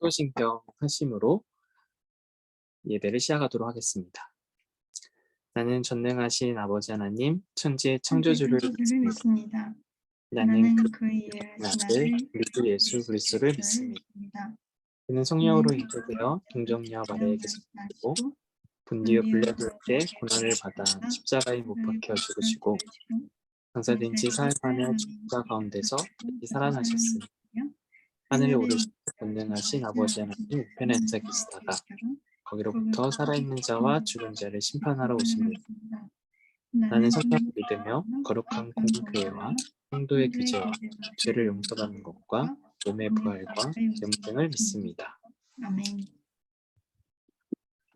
사도신경 하심으로 예배를 시작하도록 하겠습니다. 나는 전능하신 아버지 하나님, 천지의 창조주를 믿습니다. 나는 그의 아들 우리 주 예수 그리스도를 믿습니다. 그는 성령으로 인도되어 동정녀 마리아에게 생기고 본디오 빌라도의 때 고난을 받아 십자가에 못 박혀 죽으시고 장사된 지 사흘 만에 죽자 가운데서 다시 살아나셨으니 하늘에 오르신 전능하신 아버지 하나님 우편에 앉아 계시다가 거기로부터 살아있는 자와 죽은 자를 심판하러 오십니다. 나는 성령을 믿으며 거룩한 공교회와 성도의 규제와 죄를 용서받는 것과 몸의 부활과 영생을 믿습니다. 아멘.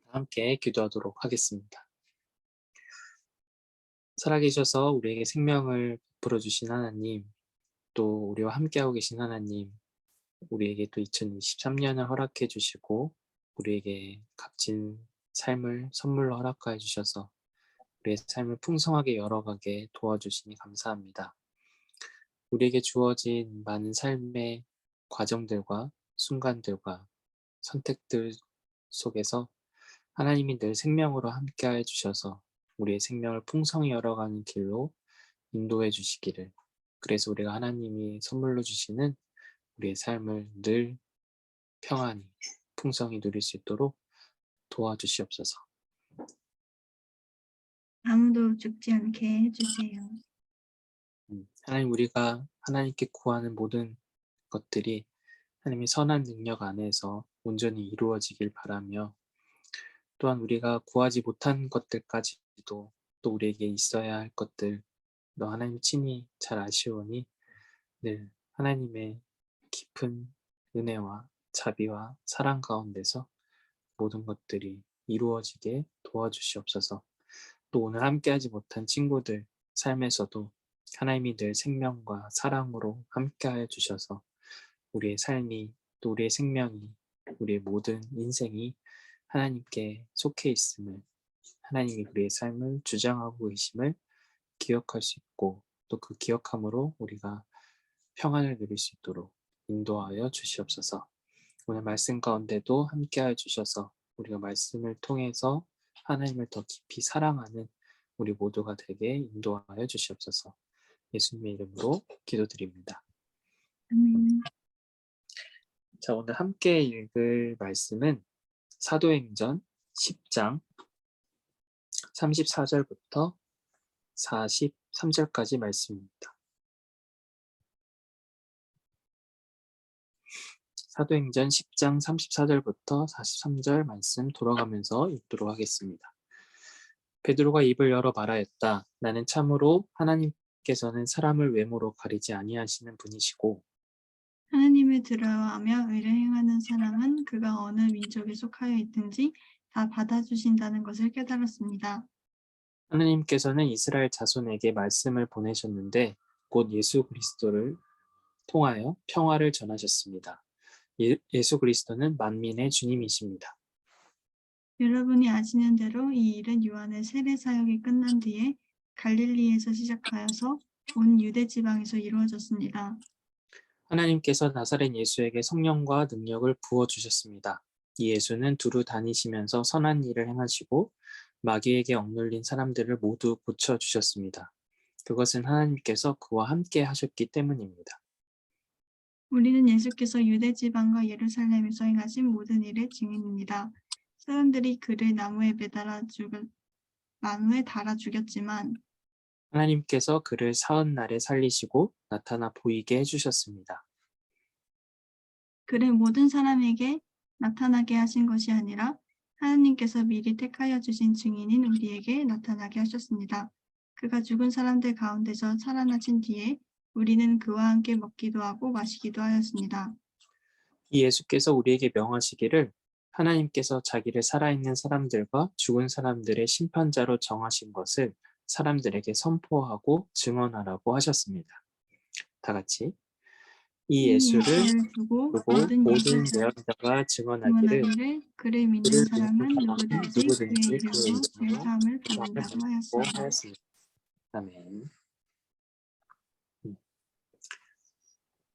함께 기도하도록 하겠습니다. 살아계셔서 우리에게 생명을 베풀어 주신 하나님, 또 우리와 함께하고 계신 하나님, 우리에게 또 2023년을 허락해 주시고 우리에게 값진 삶을 선물로 허락하여 주셔서 우리의 삶을 풍성하게 열어가게 도와주시니 감사합니다. 우리에게 주어진 많은 삶의 과정들과 순간들과 선택들 속에서 하나님이 늘 생명으로 함께하여 주셔서 우리의 생명을 풍성히 열어가는 길로 인도해 주시기를, 그래서 우리가 하나님이 선물로 주시는 우리의 삶을 늘 평안히 풍성히 누릴 수 있도록 도와주시옵소서. 아무도 죽지 않게 해주세요. 하나님, 우리가 하나님께 구하는 모든 것들이 하나님의 선한 능력 안에서 온전히 이루어지길 바라며, 또한 우리가 구하지 못한 것들까지도 또 우리에게 있어야 할 것들 너 하나님 친히 잘 아시오니 늘 하나님의 깊은 은혜와 자비와 사랑 가운데서 모든 것들이 이루어지게 도와주시옵소서. 또 오늘 함께하지 못한 친구들 삶에서도 하나님이 늘 생명과 사랑으로 함께하여 주셔서 우리의 삶이, 또 우리의 생명이, 우리의 모든 인생이 하나님께 속해 있음을, 하나님이 우리의 삶을 주장하고 계심을 기억할 수 있고, 또 그 기억함으로 우리가 평안을 누릴 수 있도록 인도하여 주시옵소서. 오늘 말씀 가운데도 함께하여 주셔서 우리가 말씀을 통해서 하나님을 더 깊이 사랑하는 우리 모두가 되게 인도하여 주시옵소서. 예수님의 이름으로 기도드립니다. 아멘. 자, 오늘 함께 읽을 말씀은 사도행전 10장 34절부터 43절까지 말씀입니다. 사도행전 10장 34절부터 43절 말씀 돌아가면서 읽도록 하겠습니다. 베드로가 입을 열어 말하였다. 나는 참으로 하나님께서는 사람을 외모로 가리지 아니하시는 분이시고 하나님을 두려워하며 의를 행하는 사람은 그가 어느 민족에 속하여 있든지 다 받아주신다는 것을 깨달았습니다. 하나님께서는 이스라엘 자손에게 말씀을 보내셨는데 곧 예수 그리스도를 통하여 평화를 전하셨습니다. 예수 그리스도는 만민의 주님이십니다. 여러분이 아시는 대로 이 일은 요한의 세례 사역이 끝난 뒤에 갈릴리에서 시작하여서 온 유대 지방에서 이루어졌습니다. 하나님께서 나사렛 예수에게 성령과 능력을 부어주셨습니다. 이 예수는 두루 다니시면서 선한 일을 행하시고 마귀에게 억눌린 사람들을 모두 고쳐주셨습니다. 그것은 하나님께서 그와 함께 하셨기 때문입니다. 우리는 예수께서 유대 지방과 예루살렘에서 행하신 모든 일의 증인입니다. 사람들이 그를 나무에 달아 죽였지만 하나님께서 그를 사흘 날에 살리시고 나타나 보이게 해주셨습니다. 그를 모든 사람에게 나타나게 하신 것이 아니라 하나님께서 미리 택하여 주신 증인인 우리에게 나타나게 하셨습니다. 그가 죽은 사람들 가운데서 살아나신 뒤에 우리는 그와 함께 먹기도 하고 마시기도 하였습니다. 이 예수께서 우리에게 명하시기를 하나님께서 자기를 살아있는 사람들과 죽은 사람들의 심판자로 정하신 것을 사람들에게 선포하고 증언하라고 하셨습니다. 다 같이 이 예수를 두고 두고 모든 예언자가 증언하기를 그를 믿는 사람은 누구든지 그의 이름으로 죄 사함을 받는다고 하였습니다. 아멘.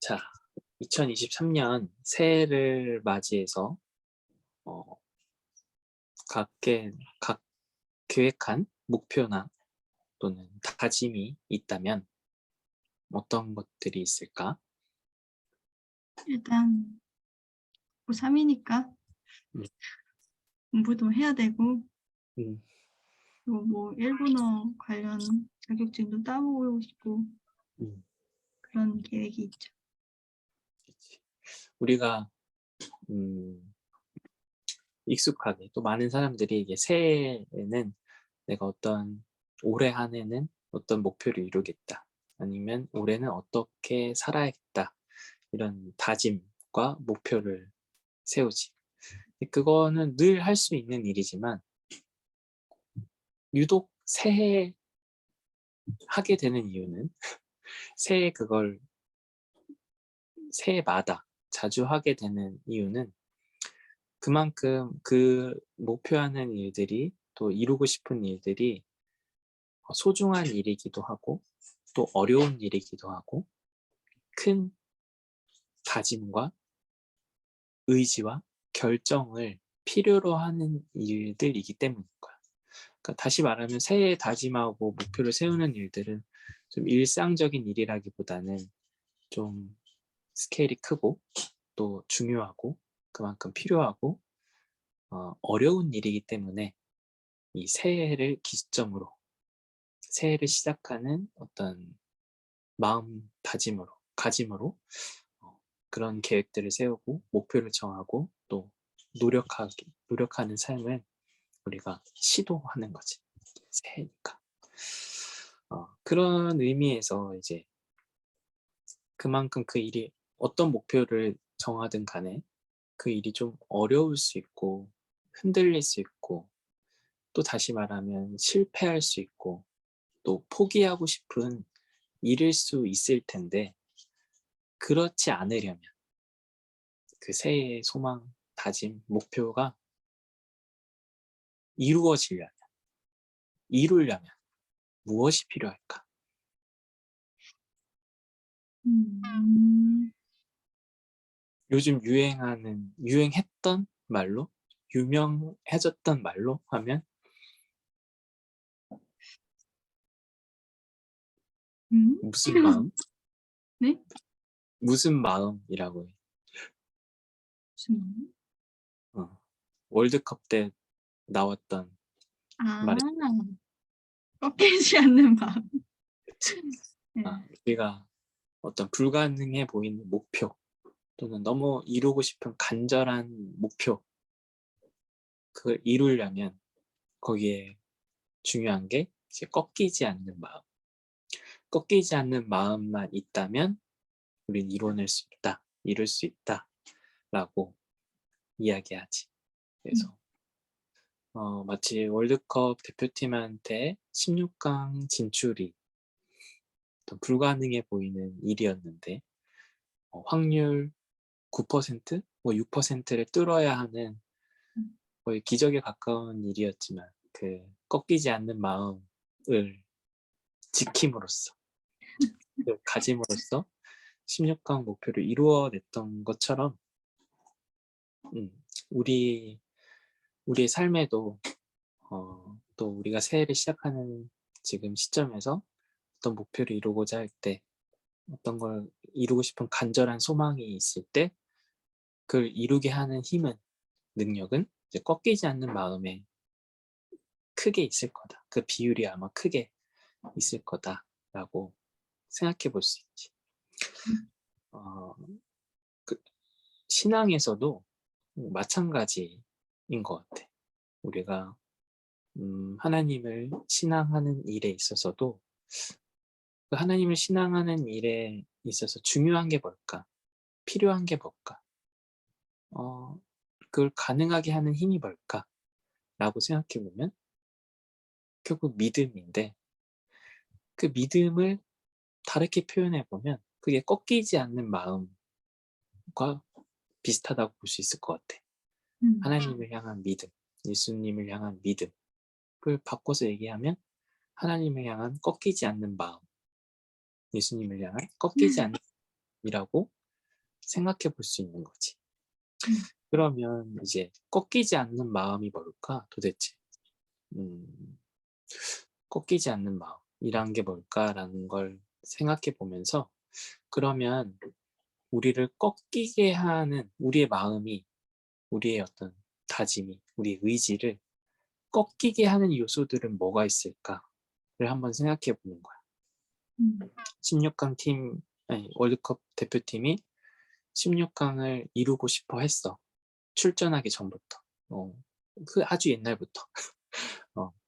자, 2023년 새해를 맞이해서 어, 각 계획한 목표나 또는 다짐이 있다면 어떤 것들이 있을까? 일단 고3이니까 음, 공부도 해야 되고 음, 그리고 뭐 일본어 관련 자격증도 따보고 싶고 음, 그런 계획이 있죠. 그치. 우리가 익숙하게 또 많은 사람들이 이게 새해에는 내가 올해 한 해는 어떤 목표를 이루겠다. 아니면 올해는 어떻게 살아야겠다. 이런 다짐과 목표를 세우지. 그거는 늘 할 수 있는 일이지만 유독 새해 하게 되는 이유는 새해 그걸 새해마다 자주 하게 되는 이유는 그만큼 그 목표하는 일들이 또 이루고 싶은 일들이 소중한 일이기도 하고 또 어려운 일이기도 하고 큰 다짐과 의지와 결정을 필요로 하는 일들이기 때문인 거야. 그러니까 다시 말하면 새해 다짐하고 목표를 세우는 일들은 좀 일상적인 일이라기보다는 좀 스케일이 크고 또 중요하고 그만큼 필요하고 어려운 일이기 때문에 이 새해를 기점으로 새해를 시작하는 어떤 마음 다짐으로 가짐으로 그런 계획들을 세우고 목표를 정하고 또 노력하는 삶을 우리가 시도하는 거지. 새해니까. 그런 의미에서 이제 그만큼 그 일이 어떤 목표를 정하든 간에 그 일이 좀 어려울 수 있고 흔들릴 수 있고 또 다시 말하면 실패할 수 있고 또 포기하고 싶은 일일 수 있을 텐데 그렇지 않으려면 그 새해의 소망, 다짐, 목표가 이루어지려면 이루려면 무엇이 필요할까? 음. 요즘 유행했던 말로 유명해졌던 말로 하면 음? 무슨 마음? 네? 무슨 마음이라고 해. 무슨 말? 어. 월드컵 때 나왔던 아, 말이 꺾이지 않는 마음. 그치. 네. 우리가 어떤 불가능해 보이는 목표 또는 너무 이루고 싶은 간절한 목표 그걸 이루려면 거기에 중요한 게 이제 꺾이지 않는 마음. 꺾이지 않는 마음만 있다면 우린 이뤄낼 수 있다, 이룰 수 있다라고 이야기하지. 음. 그래서 마치 월드컵 대표팀한테 16강 진출이 어떤 불가능해 보이는 일이었는데 확률 9%, 뭐 6%를 뚫어야 하는 음. 거의 기적에 가까운 일이었지만 그 꺾이지 않는 마음을 지킴으로써 그 가짐으로써 16강 목표를 이루어냈던 것처럼 음, 우리 우리의 삶에도 또 우리가 새해를 시작하는 지금 시점에서 어떤 목표를 이루고자 할 때 어떤 걸 이루고 싶은 간절한 소망이 있을 때 그걸 이루게 하는 힘은 능력은 이제 꺾이지 않는 마음에 크게 있을 거다. 그 비율이 아마 크게 있을 거다라고 생각해 볼 수 있지. 어, 그 신앙에서도 마찬가지인 것 같아. 우리가 하나님을 신앙하는 일에 있어서도 그 하나님을 신앙하는 일에 있어서 중요한 게 뭘까? 필요한 게 뭘까? 어, 그걸 가능하게 하는 힘이 뭘까? 라고 생각해 보면 결국 믿음인데 그 믿음을 다르게 표현해 보면 그게 꺾이지 않는 마음과 비슷하다고 볼 수 있을 것 같아. 음. 하나님을 향한 믿음, 예수님을 향한 믿음을 바꿔서 얘기하면 하나님을 향한 꺾이지 않는 마음, 예수님을 향한 꺾이지 않는 마음이라고 생각해 볼 수 있는 거지. 음. 그러면 이제 꺾이지 않는 마음이 뭘까 도대체? 음, 꺾이지 않는 마음이란 게 뭘까라는 걸 생각해 보면서 그러면 우리를 꺾이게 하는 우리의 마음이 우리의 어떤 다짐이 우리의 의지를 꺾이게 하는 요소들은 뭐가 있을까를 한번 생각해 보는 거야. 음. 16강 팀, 아니, 월드컵 대표팀이 16강을 이루고 싶어 했어. 출전하기 전부터. 그 아주 옛날부터.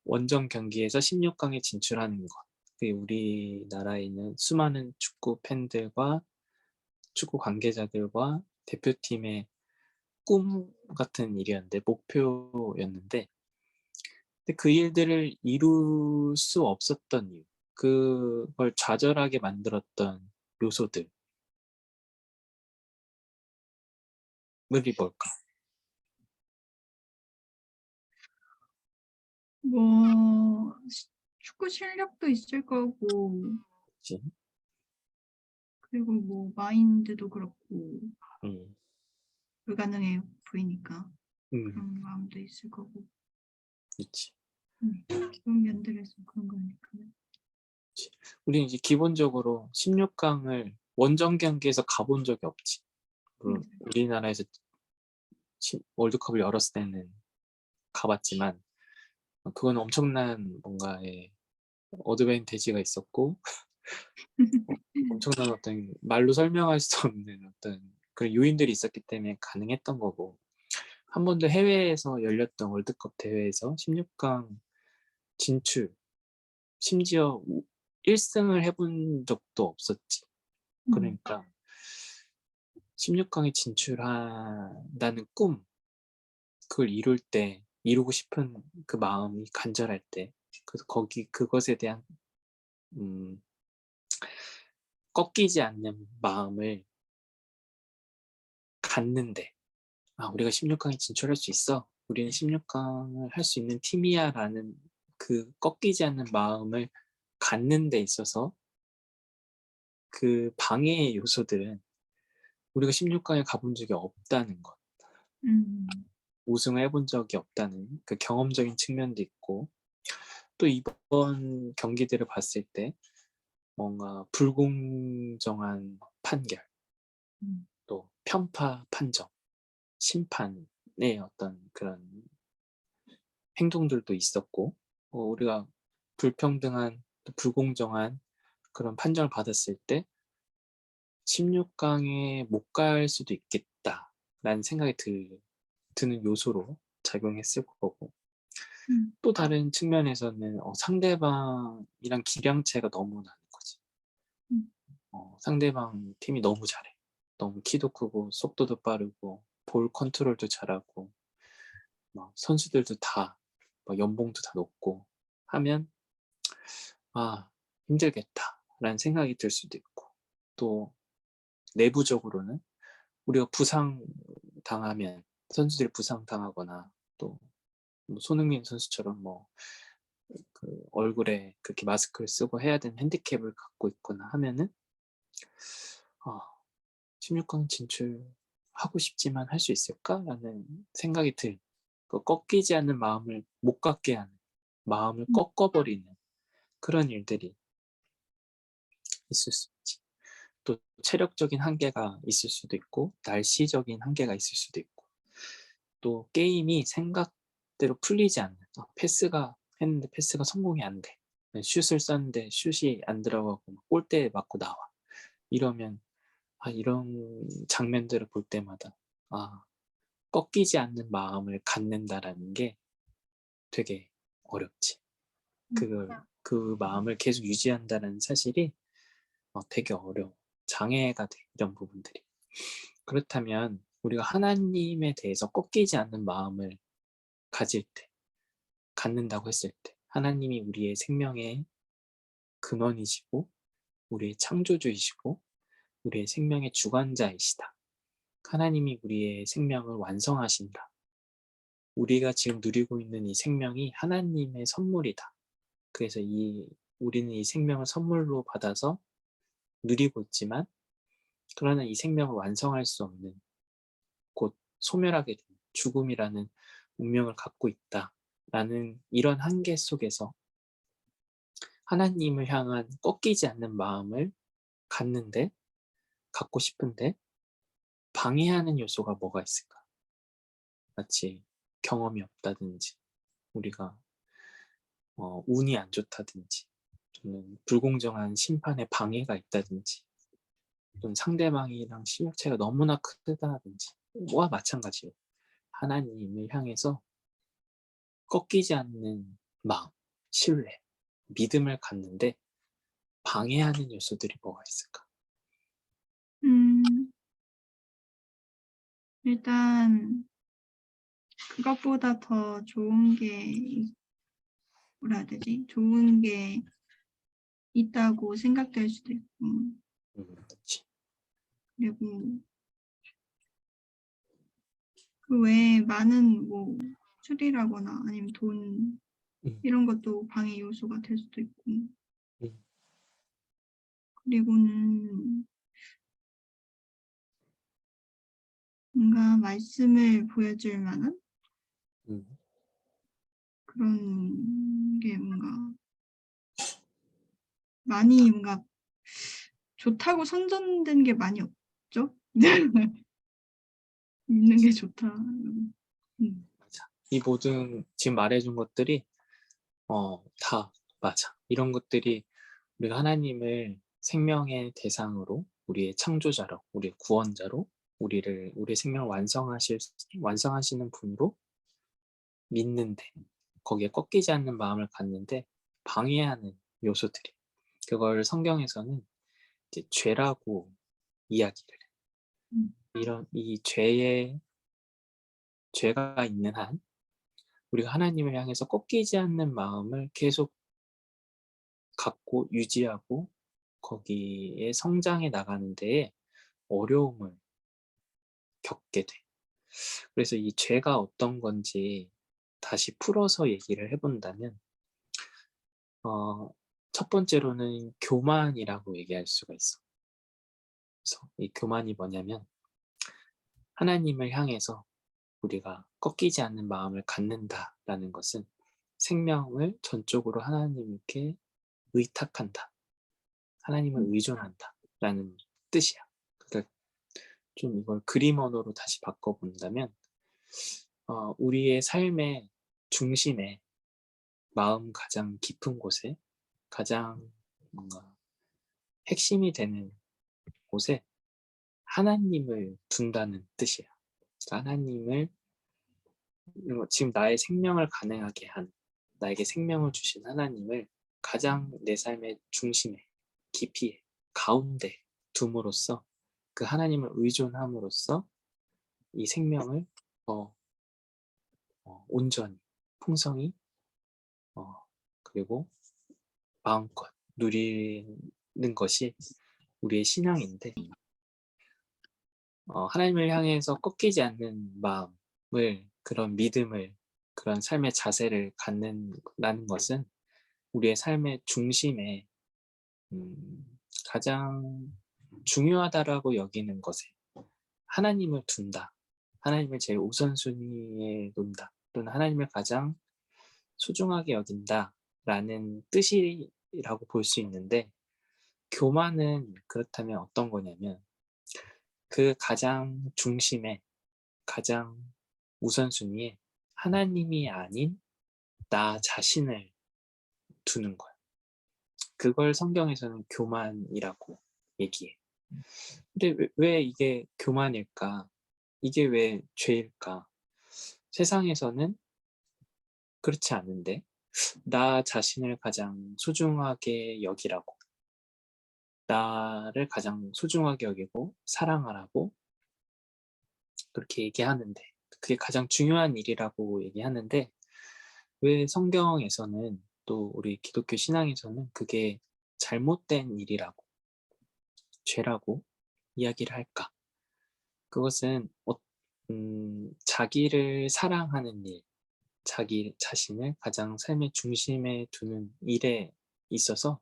원정 경기에서 16강에 진출하는 것. 그게 우리나라에 있는 수많은 축구 팬들과 축구 관계자들과 대표팀의 꿈 같은 일이었는데, 목표였는데, 근데 그 일들을 이룰 수 없었던 이유, 그걸 좌절하게 만들었던 요소들이 뭘까? 뭐 축구 실력도 있을 거고 그치? 그리고 뭐 마인드도 그렇고 음, 불가능해 보이니까 음, 그런 마음도 있을 거고 그치. 기본 면들에서 그런 거니까. 우리는 이제 기본적으로 16강을 원정 경기에서 가본 적이 없지. 물론 우리나라에서 월드컵을 열었을 때는 가봤지만 그건 엄청난 뭔가의 어드밴티지가 있었고 엄청난 어떤 말로 설명할 수 없는 어떤 그런 요인들이 있었기 때문에 가능했던 거고 한 번도 해외에서 열렸던 월드컵 대회에서 16강 진출 심지어 1승을 해본 적도 없었지. 그러니까 16강에 진출한다는 꿈 그걸 이룰 때 이루고 싶은 그 마음이 간절할 때 그래서 거기 그것에 대한 음, 꺾이지 않는 마음을 갖는데 우리가 16강에 진출할 수 있어 우리는 16강을 할 수 있는 팀이야 라는 그 꺾이지 않는 마음을 갖는 데 있어서 그 방해의 요소들은 우리가 16강에 가본 적이 없다는 것 우승을 해본 적이 없다는 그 경험적인 측면도 있고 또 이번 경기들을 봤을 때 뭔가 불공정한 판결, 또 편파 판정, 심판의 어떤 그런 행동들도 있었고, 우리가 불평등한, 또 불공정한 그런 판정을 받았을 때 16강에 못 갈 수도 있겠다라는 생각이 드는 요소로 작용했을 거고, 또 다른 측면에서는 상대방이랑 기량차가 너무 나는 거지. 상대방 팀이 너무 잘해. 너무 키도 크고 속도도 빠르고 볼 컨트롤도 잘하고 막 선수들도 다 연봉도 다 높고 하면 힘들겠다라는 생각이 들 수도 있고 또 내부적으로는 우리가 부상 당하면 선수들이 부상 당하거나 또뭐 손흥민 선수처럼 그 얼굴에 그렇게 마스크를 쓰고 해야 되는 핸디캡을 갖고 있거나 하면은 아, 16강 진출하고 싶지만 할 수 있을까라는 생각이 그 꺾이지 않는 마음을 못 갖게 하는 마음을 꺾어버리는 그런 일들이 있을 수 있지. 또 체력적인 한계가 있을 수도 있고 날씨적인 한계가 있을 수도 있고 또 게임이 생각대로 풀리지 않는 패스가 했는데 패스가 성공이 안 돼. 슛을 쐈는데 슛이 안 들어가고 골대에 맞고 나와. 이러면 이런 장면들을 볼 때마다 꺾이지 않는 마음을 갖는다라는 게 되게 어렵지. 그 마음을 계속 유지한다는 사실이 되게 어려워. 장애가 돼, 이런 부분들이. 그렇다면 우리가 하나님에 대해서 꺾이지 않는 마음을 가질 때, 갖는다고 했을 때, 하나님이 우리의 생명의 근원이시고, 우리의 창조주이시고, 우리의 생명의 주관자이시다. 하나님이 우리의 생명을 완성하신다. 우리가 지금 누리고 있는 이 생명이 하나님의 선물이다. 그래서 우리는 이 생명을 선물로 받아서 누리고 있지만 그러나 이 생명을 완성할 수 없는, 곧 소멸하게 되는 죽음이라는 운명을 갖고 있다라는 이런 한계 속에서 하나님을 향한 꺾이지 않는 마음을 갖는데 갖고 싶은데 방해하는 요소가 뭐가 있을까? 마치 경험이 없다든지, 우리가 운이 안 좋다든지, 또는 불공정한 심판에 방해가 있다든지, 또는 상대방이랑 실력차가 너무나 크다든지, 뭐와 마찬가지예요. 하나님을 향해서 꺾이지 않는 마음, 신뢰, 믿음을 갖는데 방해하는 요소들이 뭐가 있을까? 음. 일단 그것보다 더 좋은 게 뭐라 해야 되지? 좋은 게 있다고 생각될 수도 있고, 그렇지. 그리고 그 외에 많은 뭐 술이라거나 아니면 돈 음, 이런 것도 방해 요소가 될 수도 있고, 음, 그리고는 뭔가 말씀을 보여줄 만한 음, 그런 게 뭔가 많이 뭔가 좋다고 선전된 게 많이 없죠? "믿는 게 좋다." 맞아. 이 모든 지금 말해준 것들이 다 맞아. 이런 것들이 우리가 하나님을 생명의 대상으로, 우리의 창조자로, 우리의 구원자로, 우리의 생명을 완성하시는 분으로 믿는데, 거기에 꺾이지 않는 마음을 갖는데 방해하는 요소들이, 그걸 성경에서는 이제 죄라고 이야기를 해. 음. 이런 이 죄가 있는 한 우리가 하나님을 향해서 꺾이지 않는 마음을 계속 갖고 유지하고 거기에 성장해 나가는 데에 어려움을 겪게 돼. 그래서 이 죄가 어떤 건지 다시 풀어서 얘기를 해본다면, 어, 첫 번째로는 교만이라고 얘기할 수가 있어. 그래서 이 교만이 뭐냐면, 하나님을 향해서 우리가 꺾이지 않는 마음을 갖는다라는 것은 생명을 전적으로 하나님께 의탁한다. 하나님을 의존한다라는 뜻이야. 그러니까 좀 이걸 그림 언어로 다시 바꿔본다면, 우리의 삶의 중심에, 마음 가장 깊은 곳에, 가장 뭔가 핵심이 되는 곳에 하나님을 둔다는 뜻이야. 그러니까 하나님을, 지금 나의 생명을 가능하게 한, 나에게 생명을 주신 하나님을 가장 내 삶의 중심에, 깊이에, 가운데 둠으로써, 그 하나님을 의존함으로써 이 생명을 더 온전히, 풍성히, 어, 그리고 마음껏 누리는 것이 우리의 신앙인데, 하나님을 향해서 꺾이지 않는 마음을, 그런 믿음을, 그런 삶의 자세를 갖는다는 것은 우리의 삶의 중심에 가장 중요하다라고 여기는 것에 하나님을 둔다. 하나님을 제일 우선순위에 놓는다. 또는 하나님을 가장 소중하게 여긴다라는 뜻이라고 볼 수 있는데, 교만은 그렇다면 어떤 거냐면, 그 가장 중심에, 가장 우선순위에 하나님이 아닌 나 자신을 두는 거야. 그걸 성경에서는 교만이라고 얘기해. 근데 왜 이게 교만일까? 이게 왜 죄일까? 세상에서는 그렇지 않은데, 나 자신을 가장 소중하게 여기라고, 나를 가장 소중하게 여기고 사랑하라고 그렇게 얘기하는데, 그게 가장 중요한 일이라고 얘기하는데, 왜 성경에서는, 또 우리 기독교 신앙에서는 그게 잘못된 일이라고, 죄라고 이야기를 할까? 그것은 자기를 사랑하는 일, 자기 자신을 가장 삶의 중심에 두는 일에 있어서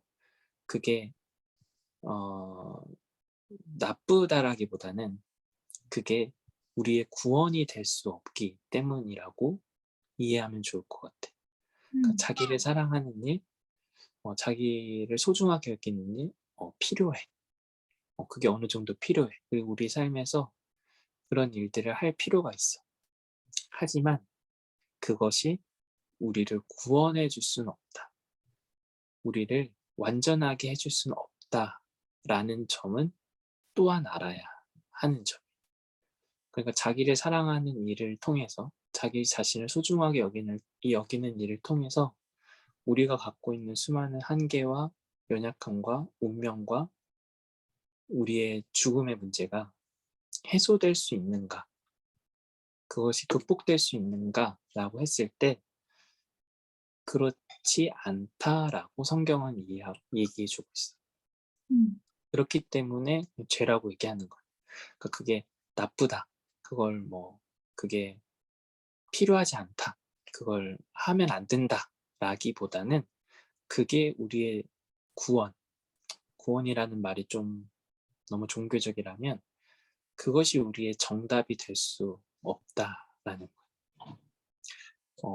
그게 어, 나쁘다라기보다는 그게 우리의 구원이 될 수 없기 때문이라고 이해하면 좋을 것 같아. 그러니까 음. 자기를 사랑하는 일, 자기를 소중하게 여기는 일, 필요해. 그게 어느 정도 필요해. 그리고 우리 삶에서 그런 일들을 할 필요가 있어. 하지만 그것이 우리를 구원해 줄 수는 없다. 우리를 완전하게 해줄 수는 없다라는 점은 또한 알아야 하는 점. 그러니까 자기를 사랑하는 일을 통해서 자기 자신을 소중하게 여기는 일을 통해서 우리가 갖고 있는 수많은 한계와 연약함과 운명과 우리의 죽음의 문제가 해소될 수 있는가, 그것이 극복될 수 있는가라고 했을 때 그렇지 않다라고 성경은 얘기해 주고 있어. 음. 그렇기 때문에 죄라고 얘기하는 거야. 그러니까 그게 나쁘다. 그걸 그게 필요하지 않다. 그걸 하면 안 된다. 라기보다는 그게 우리의 구원, 구원이라는 말이 좀 너무 종교적이라면 그것이 우리의 정답이 될 수 없다라는 거예요.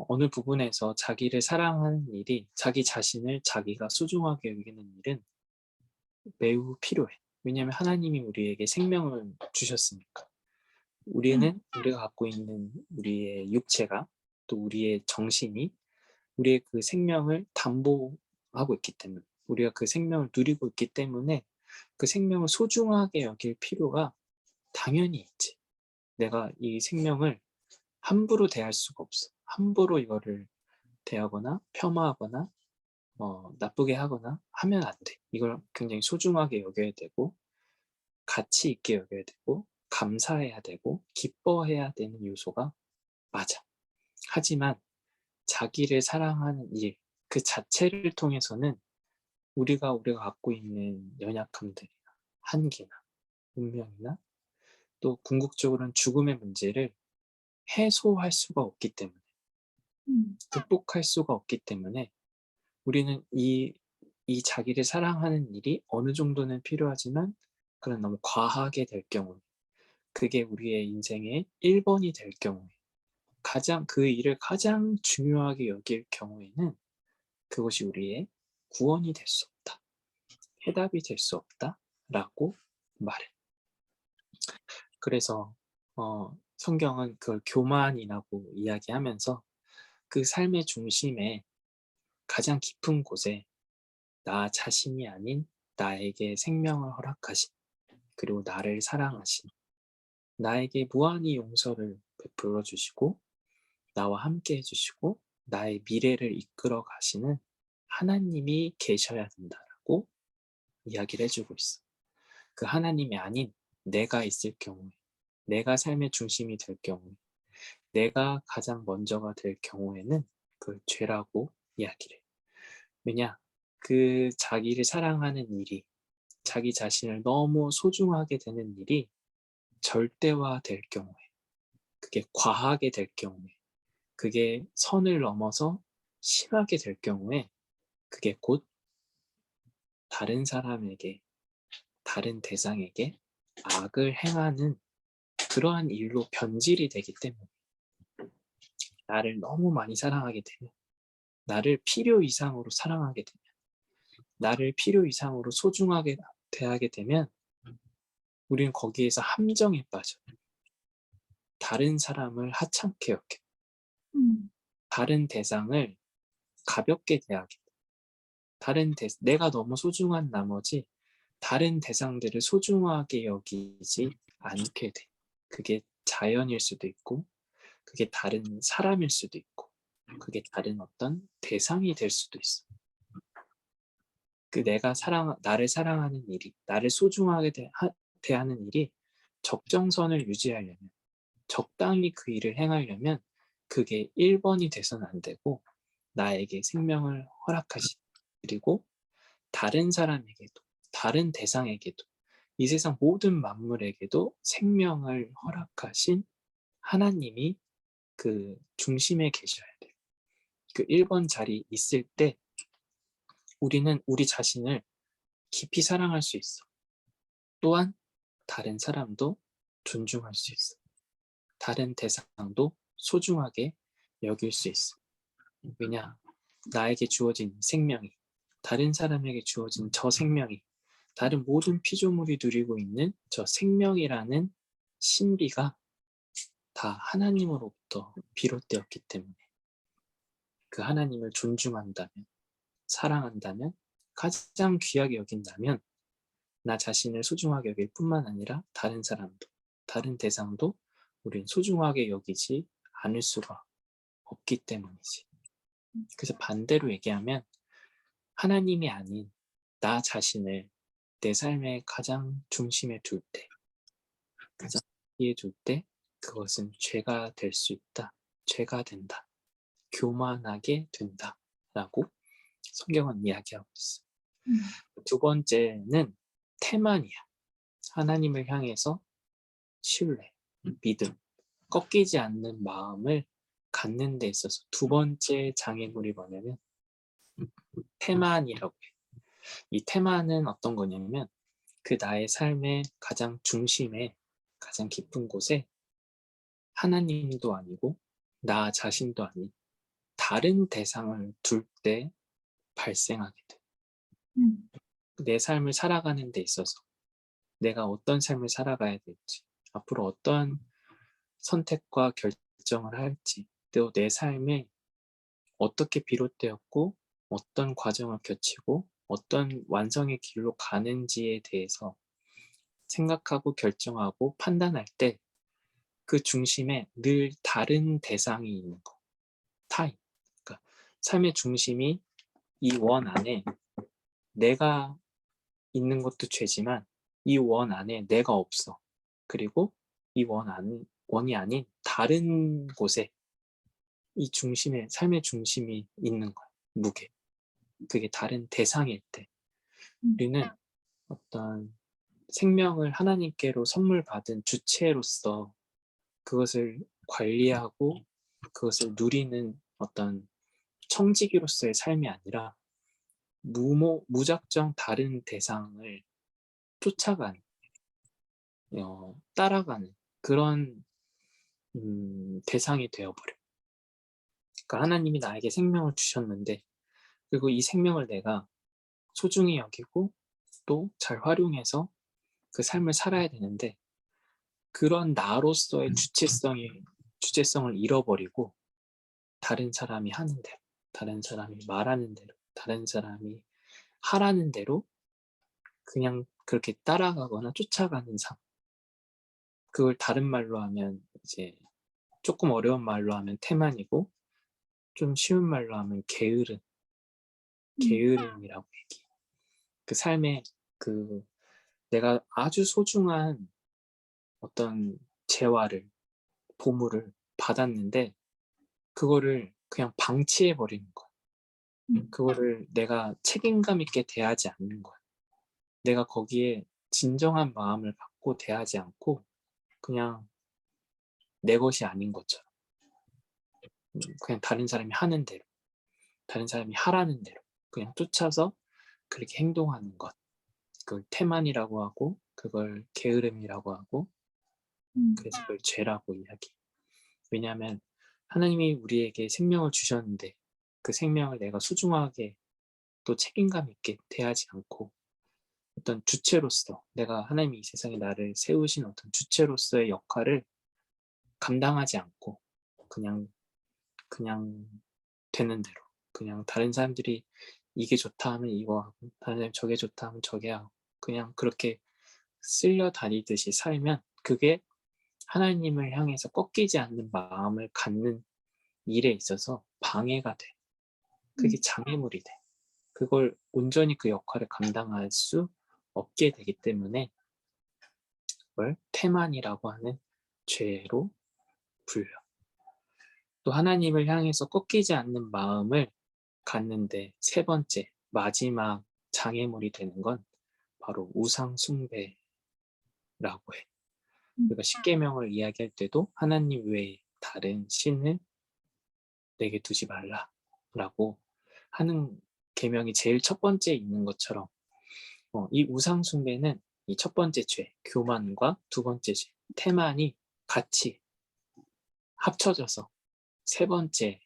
어느 부분에서 자기를 사랑하는 일이 자기 자신을 자기가 소중하게 여기는 일은 매우 필요해. 왜냐하면 하나님이 우리에게 생명을 주셨으니까. 음. 우리가 갖고 있는 우리의 육체가 또 우리의 정신이 우리의 그 생명을 담보하고 있기 때문에 우리가 그 생명을 누리고 있기 때문에 그 생명을 소중하게 여길 필요가 당연히 있지. 내가 이 생명을 함부로 대할 수가 없어. 함부로 이거를 대하거나 폄하하거나 나쁘게 하거나 하면 안 돼. 이걸 굉장히 소중하게 여겨야 되고 가치 있게 여겨야 되고 감사해야 되고 기뻐해야 되는 요소가 맞아. 하지만 자기를 사랑하는 일 그 자체를 통해서는 우리가 갖고 있는 연약함들이나 한계나 운명이나 또 궁극적으로는 죽음의 문제를 해소할 수가 없기 때문에 음. 극복할 수가 없기 때문에 우리는 이 자기를 사랑하는 일이 어느 정도는 필요하지만 그건 너무 과하게 될 경우 그게 우리의 인생의 1번이 될 경우에 그 일을 가장 중요하게 여길 경우에는 그것이 우리의 구원이 될 수 없다. 해답이 될 수 없다라고 말해. 그래서 성경은 그걸 교만이라고 이야기하면서 그 삶의 중심에 가장 깊은 곳에 나 자신이 아닌 나에게 생명을 허락하신 그리고 나를 사랑하신 나에게 무한히 용서를 베풀어 주시고 나와 함께 해주시고 나의 미래를 이끌어 가시는 하나님이 계셔야 된다라고 이야기를 해주고 있어. 그 하나님이 아닌 내가 있을 경우에, 내가 삶의 중심이 될 경우에, 내가 가장 먼저가 될 경우에는 그걸 죄라고 이야기를 해. 왜냐? 그 자기를 사랑하는 일이, 자기 자신을 너무 소중하게 되는 일이 절대화될 경우에, 그게 과하게 될 경우에, 그게 선을 넘어서 심하게 될 경우에 그게 곧 다른 사람에게, 다른 대상에게 악을 행하는 그러한 일로 변질이 되기 때문에 나를 너무 많이 사랑하게 되면, 나를 필요 이상으로 사랑하게 되면, 나를 필요 이상으로 소중하게 대하게 되면 우리는 거기에서 함정에 빠져. 다른 사람을 하찮게 여겨. 음. 다른 대상을 가볍게 대하게 돼. 내가 너무 소중한 나머지 다른 대상들을 소중하게 여기지 않게 돼. 그게 자연일 수도 있고, 그게 다른 사람일 수도 있고, 그게 다른 어떤 대상이 될 수도 있어. 나를 사랑하는 일이, 나를 소중하게 대하는 일이 적정선을 유지하려면, 적당히 그 일을 행하려면 그게 1번이 돼서는 안 되고, 나에게 생명을 허락하신, 그리고 다른 사람에게도, 다른 대상에게도, 이 세상 모든 만물에게도 생명을 허락하신 하나님이 그 중심에 계셔야 돼요. 그 1번 자리 있을 때 우리는 우리 자신을 깊이 사랑할 수 있어. 또한 다른 사람도 존중할 수 있어. 다른 대상도 소중하게 여길 수 있어. 왜냐? 나에게 주어진 생명이, 다른 사람에게 주어진 저 생명이, 다른 모든 피조물이 누리고 있는 저 생명이라는 신비가 다 하나님으로부터 비롯되었기 때문에 그 하나님을 존중한다면, 사랑한다면, 가장 귀하게 여긴다면 나 자신을 소중하게 여길 뿐만 아니라 다른 사람도, 다른 대상도 우린 소중하게 여기지 않을 수가 없기 때문이지. 그래서 반대로 얘기하면 하나님이 아닌 나 자신을 내 삶의 가장 중심에 둘 때, 가장 위에 둘 때 그것은 죄가 될 수 있다. 죄가 된다. 교만하게 된다라고 성경은 이야기하고 있어. 두 번째는 태만이야. 하나님을 향해서 신뢰, 믿음, 꺾이지 않는 마음을 갖는 데 있어서 두 번째 장애물이 뭐냐면 태만이라고 해. 이 태만은 어떤 거냐면 그 나의 삶의 가장 중심에, 가장 깊은 곳에 하나님도 아니고 나 자신도 아닌 다른 대상을 둘 때 발생하게 돼. 내 삶을 살아가는 데 있어서 내가 어떤 삶을 살아가야 될지, 앞으로 어떠한 선택과 결정을 할지, 또 내 삶에 어떻게 비롯되었고 어떤 과정을 거치고 어떤 완성의 길로 가는지에 대해서 생각하고 결정하고 판단할 때 그 중심에 늘 다른 대상이 있는 거. 타임. 그러니까 삶의 중심이 이 원 안에 내가 있는 것도 죄지만 이 원 안에 내가 없어. 그리고 이 원이 아닌 다른 곳에 이 중심에, 삶의 중심이 있는 거야. 무게. 그게 다른 대상일 때 우리는 어떤 생명을 하나님께로 선물 받은 주체로서 그것을 관리하고 그것을 누리는 어떤 청지기로서의 삶이 아니라 무작정 다른 대상을 쫓아가는, 따라가는 그런 대상이 되어버려. 그러니까 하나님이 나에게 생명을 주셨는데 그리고 이 생명을 내가 소중히 여기고 또 잘 활용해서 그 삶을 살아야 되는데 그런 나로서의 주체성을 잃어버리고 다른 사람이 하는 대로, 다른 사람이 말하는 대로, 다른 사람이 하라는 대로 그냥 그렇게 따라가거나 쫓아가는 삶. 그걸 다른 말로 하면 이제 조금 어려운 말로 하면 태만이고 좀 쉬운 말로 하면 게으름이라고 얘기해. 그 삶에 그 내가 아주 소중한 어떤 재화를, 보물을 받았는데 그거를 그냥 방치해 버리는 거야. 그거를 내가 책임감 있게 대하지 않는 거야. 내가 거기에 진정한 마음을 갖고 대하지 않고 그냥 내 것이 아닌 것처럼 그냥 다른 사람이 하는 대로, 다른 사람이 하라는 대로 그냥 쫓아서 그렇게 행동하는 것. 그걸 태만이라고 하고 그걸 게으름이라고 하고 그래서 그걸 죄라고 이야기. 왜냐하면 하나님이 우리에게 생명을 주셨는데 그 생명을 내가 소중하게 또 책임감 있게 대하지 않고 어떤 주체로서 내가 하나님이 이 세상에 나를 세우신 어떤 주체로서의 역할을 감당하지 않고 그냥 되는 대로 그냥 다른 사람들이 이게 좋다 하면 이거 하고 다른 사람이 저게 좋다 하면 저게 하고 그냥 그렇게 쓸려 다니듯이 살면 그게 하나님을 향해서 꺾이지 않는 마음을 갖는 일에 있어서 방해가 돼. 그게 장애물이 돼. 그걸 온전히 그 역할을 감당할 수 없게 되기 때문에 그걸 태만이라고 하는 죄로 불려. 또 하나님을 향해서 꺾이지 않는 마음을 갖는데 세 번째, 마지막 장애물이 되는 건 바로 우상 숭배라고 해. 우리가 십계명을 이야기할 때도 하나님 외에 다른 신을 내게 두지 말라라고 하는 계명이 제일 첫 번째 있는 것처럼 이 우상 숭배는 이 첫 번째 죄, 교만과 두 번째 죄, 태만이 같이 합쳐져서 세 번째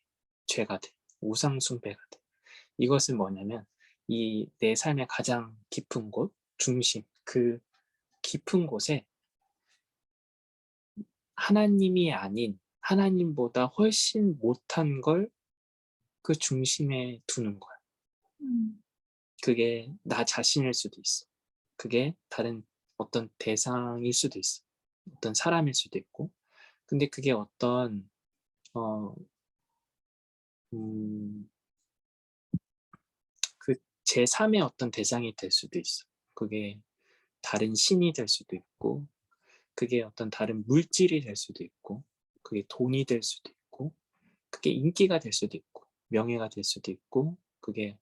죄가 돼. 우상숭배가 돼. 이것은 뭐냐면 이 내 삶의 가장 깊은 곳, 중심, 그 깊은 곳에 하나님이 아닌 하나님보다 훨씬 못한 걸 그 중심에 두는 거야. 음. 그게 나 자신일 수도 있어. 그게 다른 어떤 대상일 수도 있어. 어떤 사람일 수도 있고. 근데 그게 어떤 어, 음, 그 제3의 어떤 대상이 될 수도 있어. 그게 다른 신이 될 수도 있고, 그게 어떤 다른 물질이 될 수도 있고, 그게 돈이 될 수도 있고, 그게 인기가 될 수도 있고, 명예가 될 수도 있고, 그게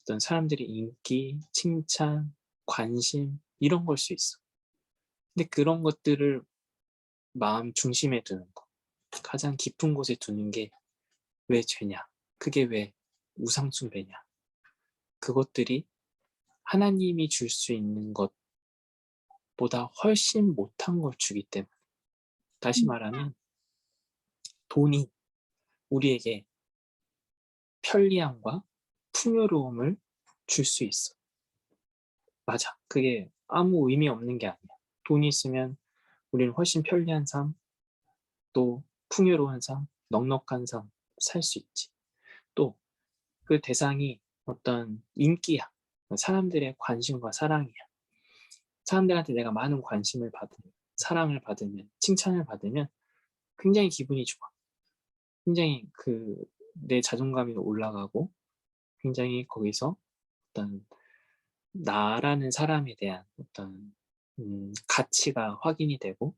어떤 사람들이 인기, 칭찬, 관심 이런 걸 수 있어. 근데 그런 것들을 마음 중심에 두는 거, 가장 깊은 곳에 두는 게 왜 죄냐? 그게 왜 우상숭배냐? 그것들이 하나님이 줄 수 있는 것보다 훨씬 못한 걸 주기 때문에. 다시 음. 말하면 돈이 우리에게 편리함과 풍요로움을 줄 수 있어. 맞아. 그게 아무 의미 없는 게 아니야. 돈이 있으면 우리는 훨씬 편리한 삶, 또 풍요로운 삶, 넉넉한 삶 살 수 있지. 또 그 대상이 어떤 인기야. 사람들의 관심과 사랑이야. 사람들한테 내가 많은 관심을 받으면, 사랑을 받으면, 칭찬을 받으면 굉장히 기분이 좋아. 굉장히 내 자존감이 올라가고 굉장히 거기서 어떤 나라는 사람에 대한 어떤 가치가 확인이 되고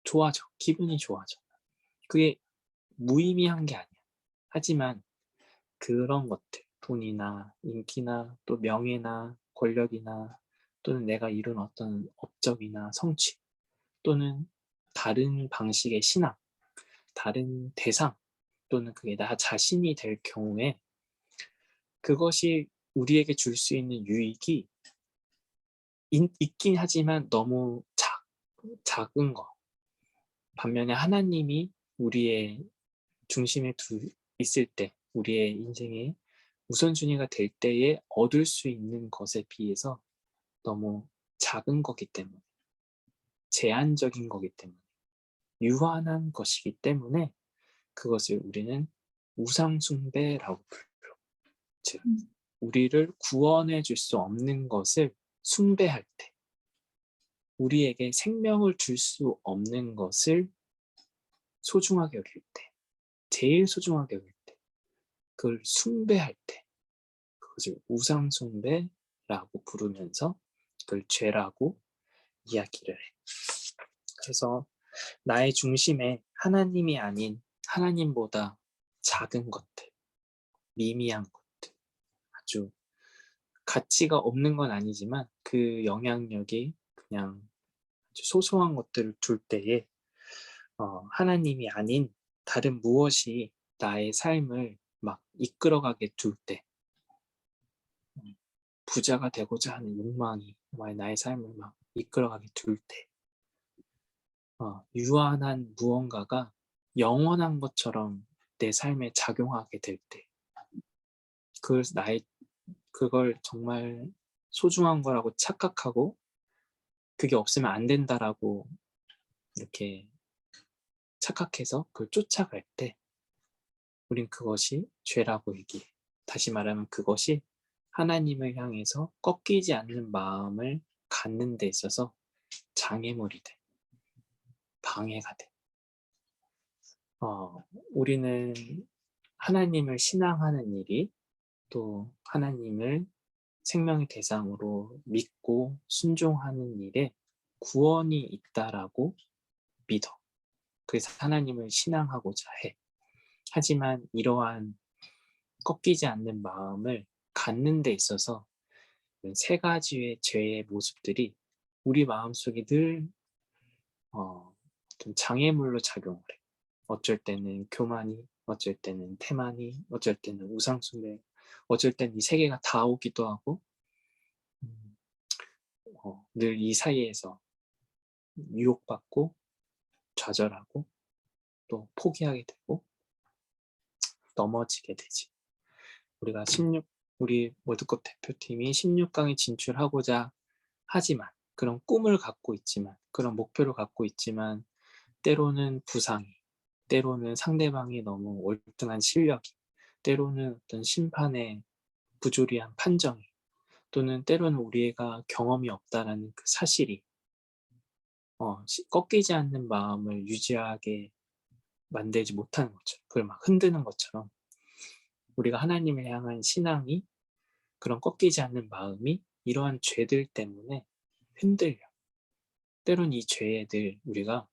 좋아져. 기분이 좋아져. 그게 무의미한 게 아니야. 하지만 그런 것들, 돈이나 인기나 또 명예나 권력이나 또는 내가 이룬 어떤 업적이나 성취 또는 다른 방식의 신앙, 다른 대상 또는 그게 나 자신이 될 경우에 그것이 우리에게 줄 수 있는 유익이 있긴 하지만 너무 작은 거. 반면에 하나님이 우리의 중심에 있을 때, 우리의 인생의 우선순위가 될 때에 얻을 수 있는 것에 비해서 너무 작은 거기 때문에, 제한적인 거기 때문에, 유한한 것이기 때문에 그것을 우리는 우상숭배라고 불러. 즉, 음. 우리를 구원해 줄 수 없는 것을 숭배할 때, 우리에게 생명을 줄 수 없는 것을 소중하게 여길 때, 제일 소중하게 여길 때, 그걸 숭배할 때, 그것을 우상숭배라고 부르면서 그걸 죄라고 이야기를 해. 그래서 나의 중심에 하나님이 아닌 하나님보다 작은 것들, 미미한 것들, 아주 가치가 없는 건 아니지만 그 영향력이 그냥 아주 소소한 것들을 둘 때에 하나님이 아닌 다른 무엇이 나의 삶을 막 이끌어가게 둘 때, 부자가 되고자 하는 욕망이 나의 삶을 막 이끌어가게 둘 때, 유한한 무언가가 영원한 것처럼 내 삶에 작용하게 될 때, 그걸 정말 소중한 거라고 착각하고 그게 없으면 안 된다라고 이렇게 착각해서 그걸 쫓아갈 때 우린 그것이 죄라고 얘기해. 다시 말하면 그것이 하나님을 향해서 꺾이지 않는 마음을 갖는 데 있어서 장애물이 돼. 방해가 돼. 우리는 하나님을 신앙하는 일이 또 하나님을 생명의 대상으로 믿고 순종하는 일에 구원이 있다라고 믿어. 그래서 하나님을 신앙하고자 해. 하지만 이러한 꺾이지 않는 마음을 갖는 데 있어서 세 가지의 죄의 모습들이 우리 마음속에 늘 좀 장애물로 작용을 해. 어쩔 때는 교만이, 어쩔 때는 태만이, 어쩔 때는 우상숭배, 어쩔 때는 이 세 개가 다 오기도 하고, 음, 늘 이 사이에서 유혹받고 좌절하고 또 포기하게 되고 넘어지게 되지. 우리 월드컵 대표팀이 16강에 진출하고자 하지만, 그런 꿈을 갖고 있지만, 그런 목표를 갖고 있지만, 때로는 부상이, 때로는 상대방이 너무 월등한 실력이, 때로는 어떤 심판의 부조리한 판정이, 또는 때로는 우리가 경험이 없다라는 그 사실이 꺾이지 않는 마음을 유지하게 만들지 못하는 것처럼, 그걸 막 흔드는 것처럼, 우리가 하나님을 향한 신앙이, 그런 꺾이지 않는 마음이 이러한 죄들 때문에 흔들려. 때론 이 죄에 늘 우리가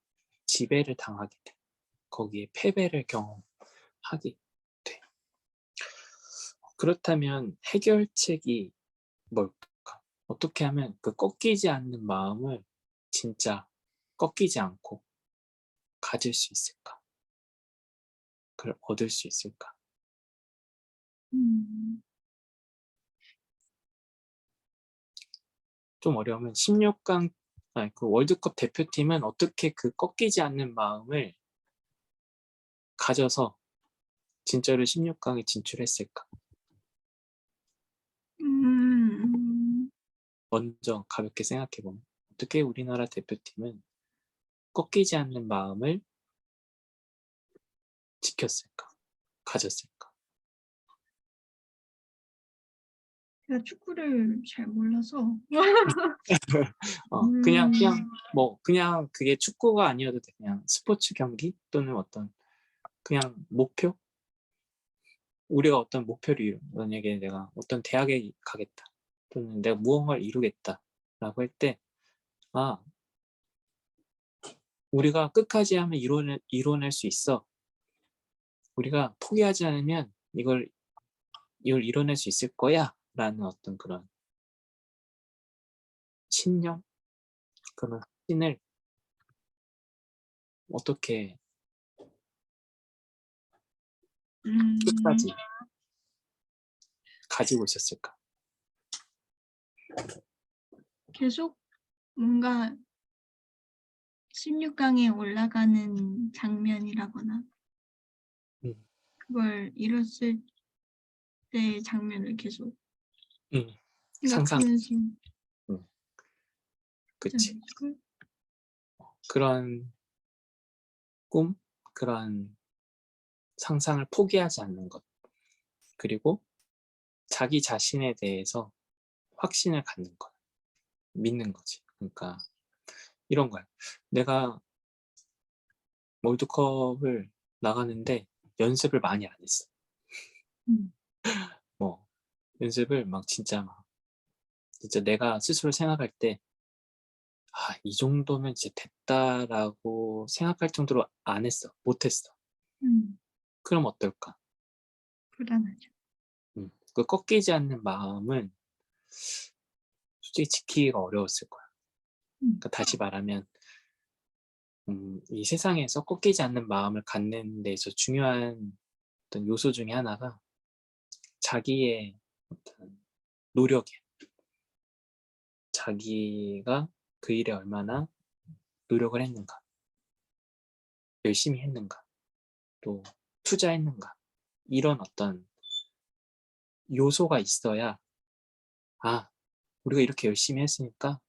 지배를 당하게 돼. 거기에 패배를 경험하게 돼. 그렇다면 해결책이 뭘까? 어떻게 하면 그 꺾이지 않는 마음을 진짜 꺾이지 않고 가질 수 있을까? 그걸 얻을 수 있을까? 음, 좀 어려우면 16강, 그 월드컵 대표팀은 어떻게 그 꺾이지 않는 마음을 가져서 진짜로 16강에 진출했을까? 음, 먼저 가볍게 생각해보면 어떻게 우리나라 대표팀은 꺾이지 않는 마음을 지켰을까? 가졌을까? 제가 축구를 잘 몰라서. 그냥 음, 그냥 그게 축구가 아니어도 돼. 그냥 스포츠 경기 또는 어떤 그냥 목표? 우리가 어떤 목표를 만약에 내가 어떤 대학에 가겠다, 또는 내가 무언가를 이루겠다라고 할 때, 아, 우리가 끝까지 하면 이뤄낼 수 있어. 우리가 포기하지 않으면 이걸 이뤄낼 수 있을 거야. 라는 어떤 그런 신념, 그런 확신을 어떻게 음, 끝까지 가지고 있었을까? 계속 뭔가 16강에 올라가는 장면이라거나 음, 그걸 이뤘을 때 장면을 계속 음, 상상, 생각하면서 음, 하지 그치. 않을까? 그런 꿈, 그런 상상을 포기하지 않는 것. 그리고 자기 자신에 대해서 확신을 갖는 것. 믿는 거지. 그러니까 이런 거야. 내가 월드컵을 나가는데 연습을 많이 안 했어. 음, 뭐 연습을 막 진짜 내가 스스로 생각할 때, 이 정도면 이제 됐다라고 생각할 정도로 안 했어. 못 했어. 음, 그럼 어떨까? 불안하죠. 그 꺾이지 않는 마음은 솔직히 지키기가 어려웠을 거야. 음, 그러니까 다시 말하면 이 세상에서 꺾이지 않는 마음을 갖는 데서 중요한 어떤 요소 중에 하나가 자기의 어떤 노력이야. 자기가 그 일에 얼마나 노력을 했는가, 열심히 했는가, 또 투자했는가, 이런 어떤 요소가 있어야, 아, 우리가 이렇게 열심히 했으니까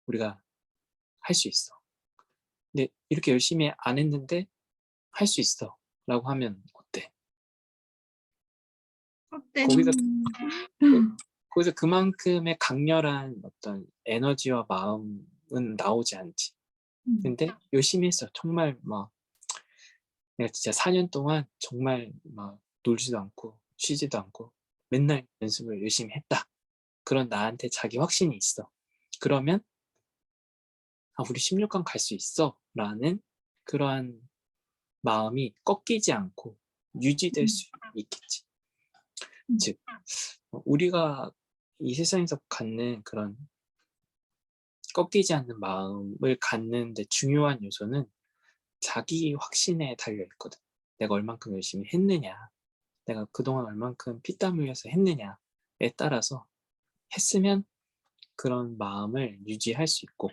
우리가 할 수 있어. 근데 이렇게 열심히 안 했는데 할 수 있어 라고 하면 어때? 거기서 헛되는 그- 거기서 그만큼의 강렬한 어떤 에너지와 마음은 나오지 않지. 근데 열심히 했어. 정말 막 내가 진짜 4년 동안 정말 막 놀지도 않고 쉬지도 않고 맨날 연습을 열심히 했다. 그런 나한테 자기 확신이 있어. 그러면 우리 16강 갈 수 있어 라는 그러한 마음이 꺾이지 않고 유지될 수 있겠지. 음, 즉 우리가 이 세상에서 갖는 그런 꺾이지 않는 마음을 갖는 데 중요한 요소는 자기 확신에 달려 있거든. 내가 얼만큼 열심히 했느냐, 내가 그동안 얼만큼 피땀 흘려서 했느냐에 따라서, 했으면 그런 마음을 유지할 수 있고,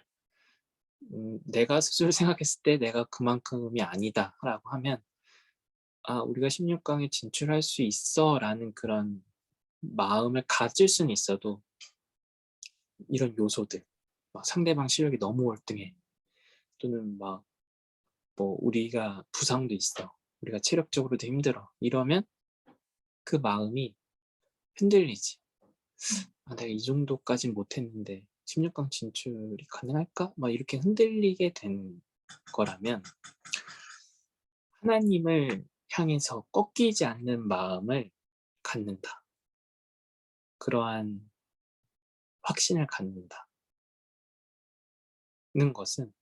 내가 스스로 생각했을 때 내가 그만큼이 아니다라고 하면, 아, 우리가 16강에 진출할 수 있어라는 그런 마음을 가질 수는 있어도, 이런 요소들, 막 상대방 실력이 너무 월등해, 또는 막 뭐 우리가 부상도 있어, 우리가 체력적으로도 힘들어, 이러면 그 마음이 흔들리지. 아, 내가 이 정도까진 못했는데 16강 진출이 가능할까? 막 이렇게 흔들리게 된 거라면, 하나님을 향해서 꺾이지 않는 마음을 갖는다, 그러한 확신을 갖는다는 것은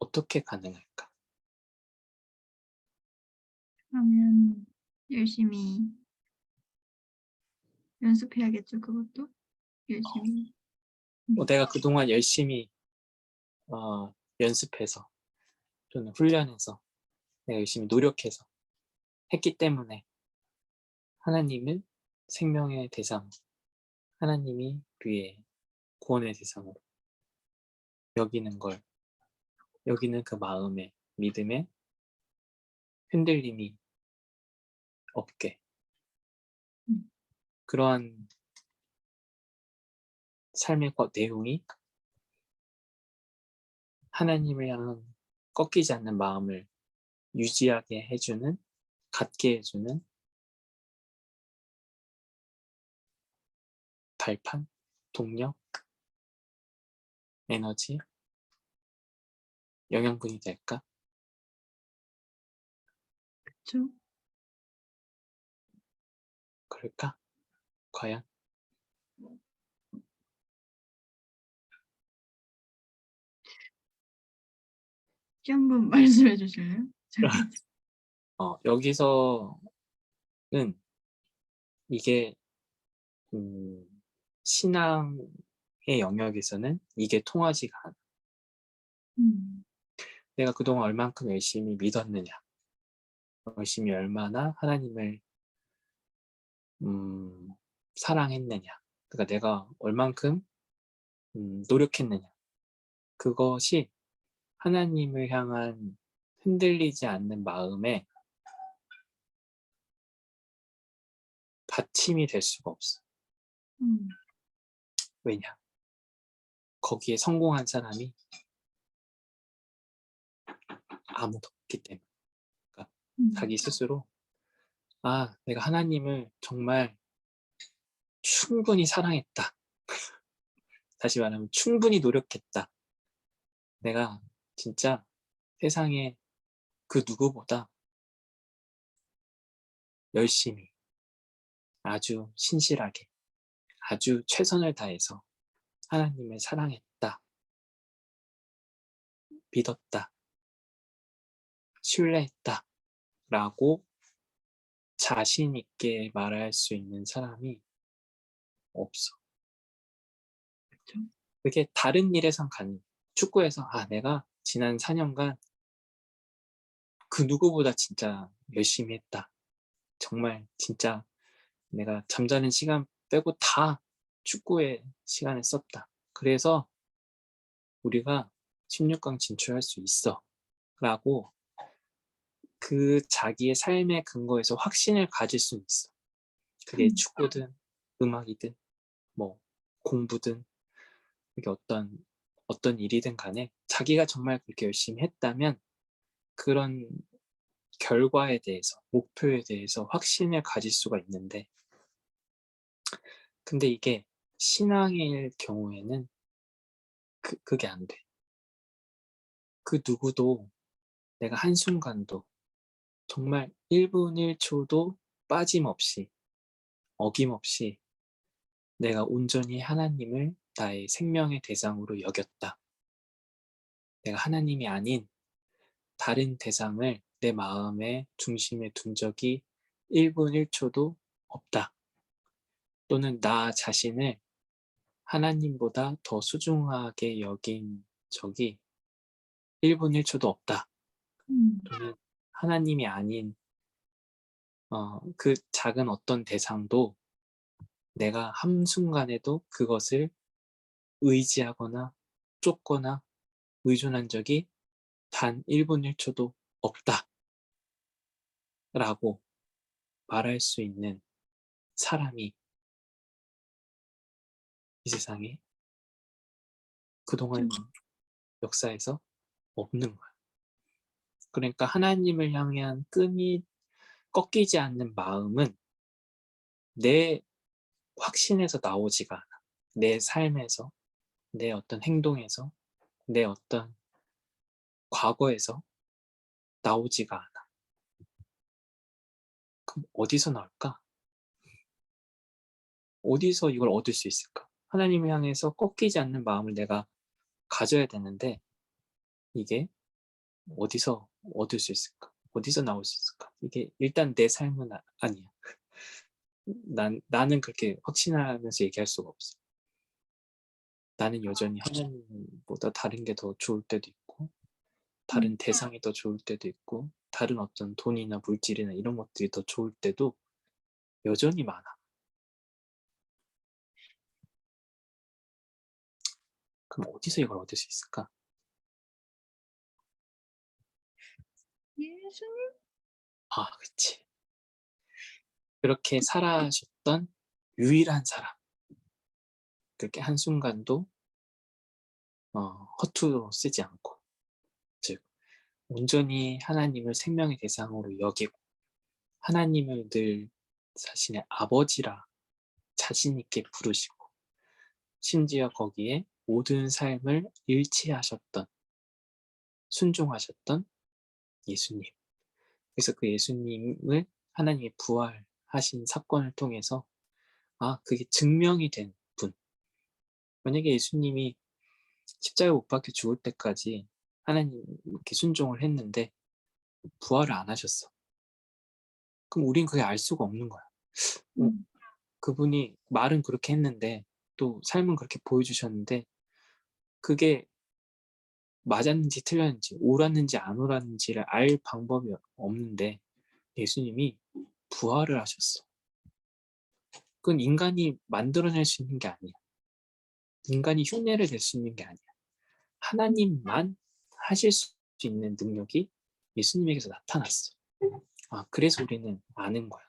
어떻게 가능할까? 그러면 열심히 연습해야겠죠, 그것도? 열심히. 내가 그동안 열심히 연습해서, 또는 훈련해서, 내가 열심히 노력해서 했기 때문에 하나님은 생명의 대상, 하나님이 우리의 구원의 대상으로 여기는 걸, 여기는 그 마음에, 믿음에 흔들림이 없게, 음. 그러한 삶의 내용이 하나님을 향한 꺾이지 않는 마음을 유지하게 해주는, 갖게 해주는 발판, 동력, 에너지, 영양분이 될까? 그쵸? 그럴까? 과연? 혹시 한번 말씀해 주실래요? 제가 여기서는 이게, 신앙의 영역에서는 이게 통하지가 않아. 음. 내가 그동안 얼만큼 열심히 믿었느냐, 열심히 얼마나 하나님을 사랑했느냐, 그러니까 내가 얼만큼 노력했느냐, 그것이 하나님을 향한 흔들리지 않는 마음에 받침이 될 수가 없어. 음. 왜냐? 거기에 성공한 사람이 아무도 없기 때문에. 그러니까 음. 자기 스스로, 아, 내가 하나님을 정말 충분히 사랑했다, 다시 말하면 충분히 노력했다, 내가 진짜 세상에 그 누구보다 열심히, 아주 신실하게, 아주 최선을 다해서 하나님을 사랑했다, 믿었다, 신뢰했다 라고 자신 있게 말할 수 있는 사람이 없어. 그쵸? 그게 다른 일에선 가능. 축구에서, 아, 내가 지난 4년간 그 누구보다 진짜 열심히 했다, 정말 진짜 내가 잠자는 시간 빼고 다 축구에 시간을 썼다, 그래서 우리가 16강 진출할 수 있어 라고 그 자기의 삶의 근거에서 확신을 가질 수 있어. 그게 음. 축구든 음악이든 뭐 공부든, 이게 어떤 일이든 간에 자기가 정말 그렇게 열심히 했다면 그런 결과에 대해서, 목표에 대해서 확신을 가질 수가 있는데, 근데 이게 신앙일 경우에는 그게 안 돼. 그 누구도 내가 한순간도, 정말 1분 1초도 빠짐없이, 어김없이 내가 온전히 하나님을 나의 생명의 대상으로 여겼다, 내가 하나님이 아닌 다른 대상을 내 마음의 중심에 둔 적이 1분 1초도 없다, 또는 나 자신을 하나님보다 더 소중하게 여긴 적이 1분 1초도 없다, 음. 또는 하나님이 아닌 그 작은 어떤 대상도 내가 한순간에도 그것을 의지하거나 쫓거나 의존한 적이 단 1분 1초도 없다라고 말할 수 있는 사람이 이 세상에 그동안 좀 역사에서 없는 거야. 그러니까 하나님을 향한 끈이 꺾이지 않는 마음은 내 확신에서 나오지가 않아. 내 삶에서, 내 어떤 행동에서, 내 어떤 과거에서 나오지가 않아. 그럼 어디서 나올까? 어디서 이걸 얻을 수 있을까? 하나님을 향해서 꺾이지 않는 마음을 내가 가져야 되는데 이게 어디서 얻을 수 있을까? 어디서 나올 수 있을까? 이게 일단 내 삶은 아니야. 나는 그렇게 확신하면서 얘기할 수가 없어. 나는 여전히 하나님보다 다른 게 더 좋을 때도 있고 다른 대상이 더 좋을 때도 있고 다른 어떤 돈이나 물질이나 이런 것들이 더 좋을 때도 여전히 많아. 그럼 어디서 이걸 얻을 수 있을까? 예수님. 아, 그치. 그렇게 살아셨던 유일한 사람. 그렇게 한순간도 허투루 쓰지 않고, 즉 온전히 하나님을 생명의 대상으로 여기고 하나님을 늘 자신의 아버지라 자신 있게 부르시고 심지어 거기에 모든 삶을 일치하셨던 순종하셨던 예수님. 그래서 그 예수님을 하나님이 부활하신 사건을 통해서 그게 증명이 된 분. 만약에 예수님이 십자가에 못 박혀 죽을 때까지 하나님 이렇게 순종을 했는데 부활을 안 하셨어. 그럼 우린 그게 알 수가 없는 거야. 어, 음. 그분이 말은 그렇게 했는데 또 삶은 그렇게 보여주셨는데 그게 맞았는지 틀렸는지 옳았는지 안 옳았는지를 알 방법이 없는데 예수님이 부활을 하셨어. 그건 인간이 만들어낼 수 있는 게 아니야. 인간이 흉내를 낼 수 있는 게 아니야. 하나님만 하실 수 있는 능력이 예수님에게서 나타났어. 그래서 우리는 아는 거야.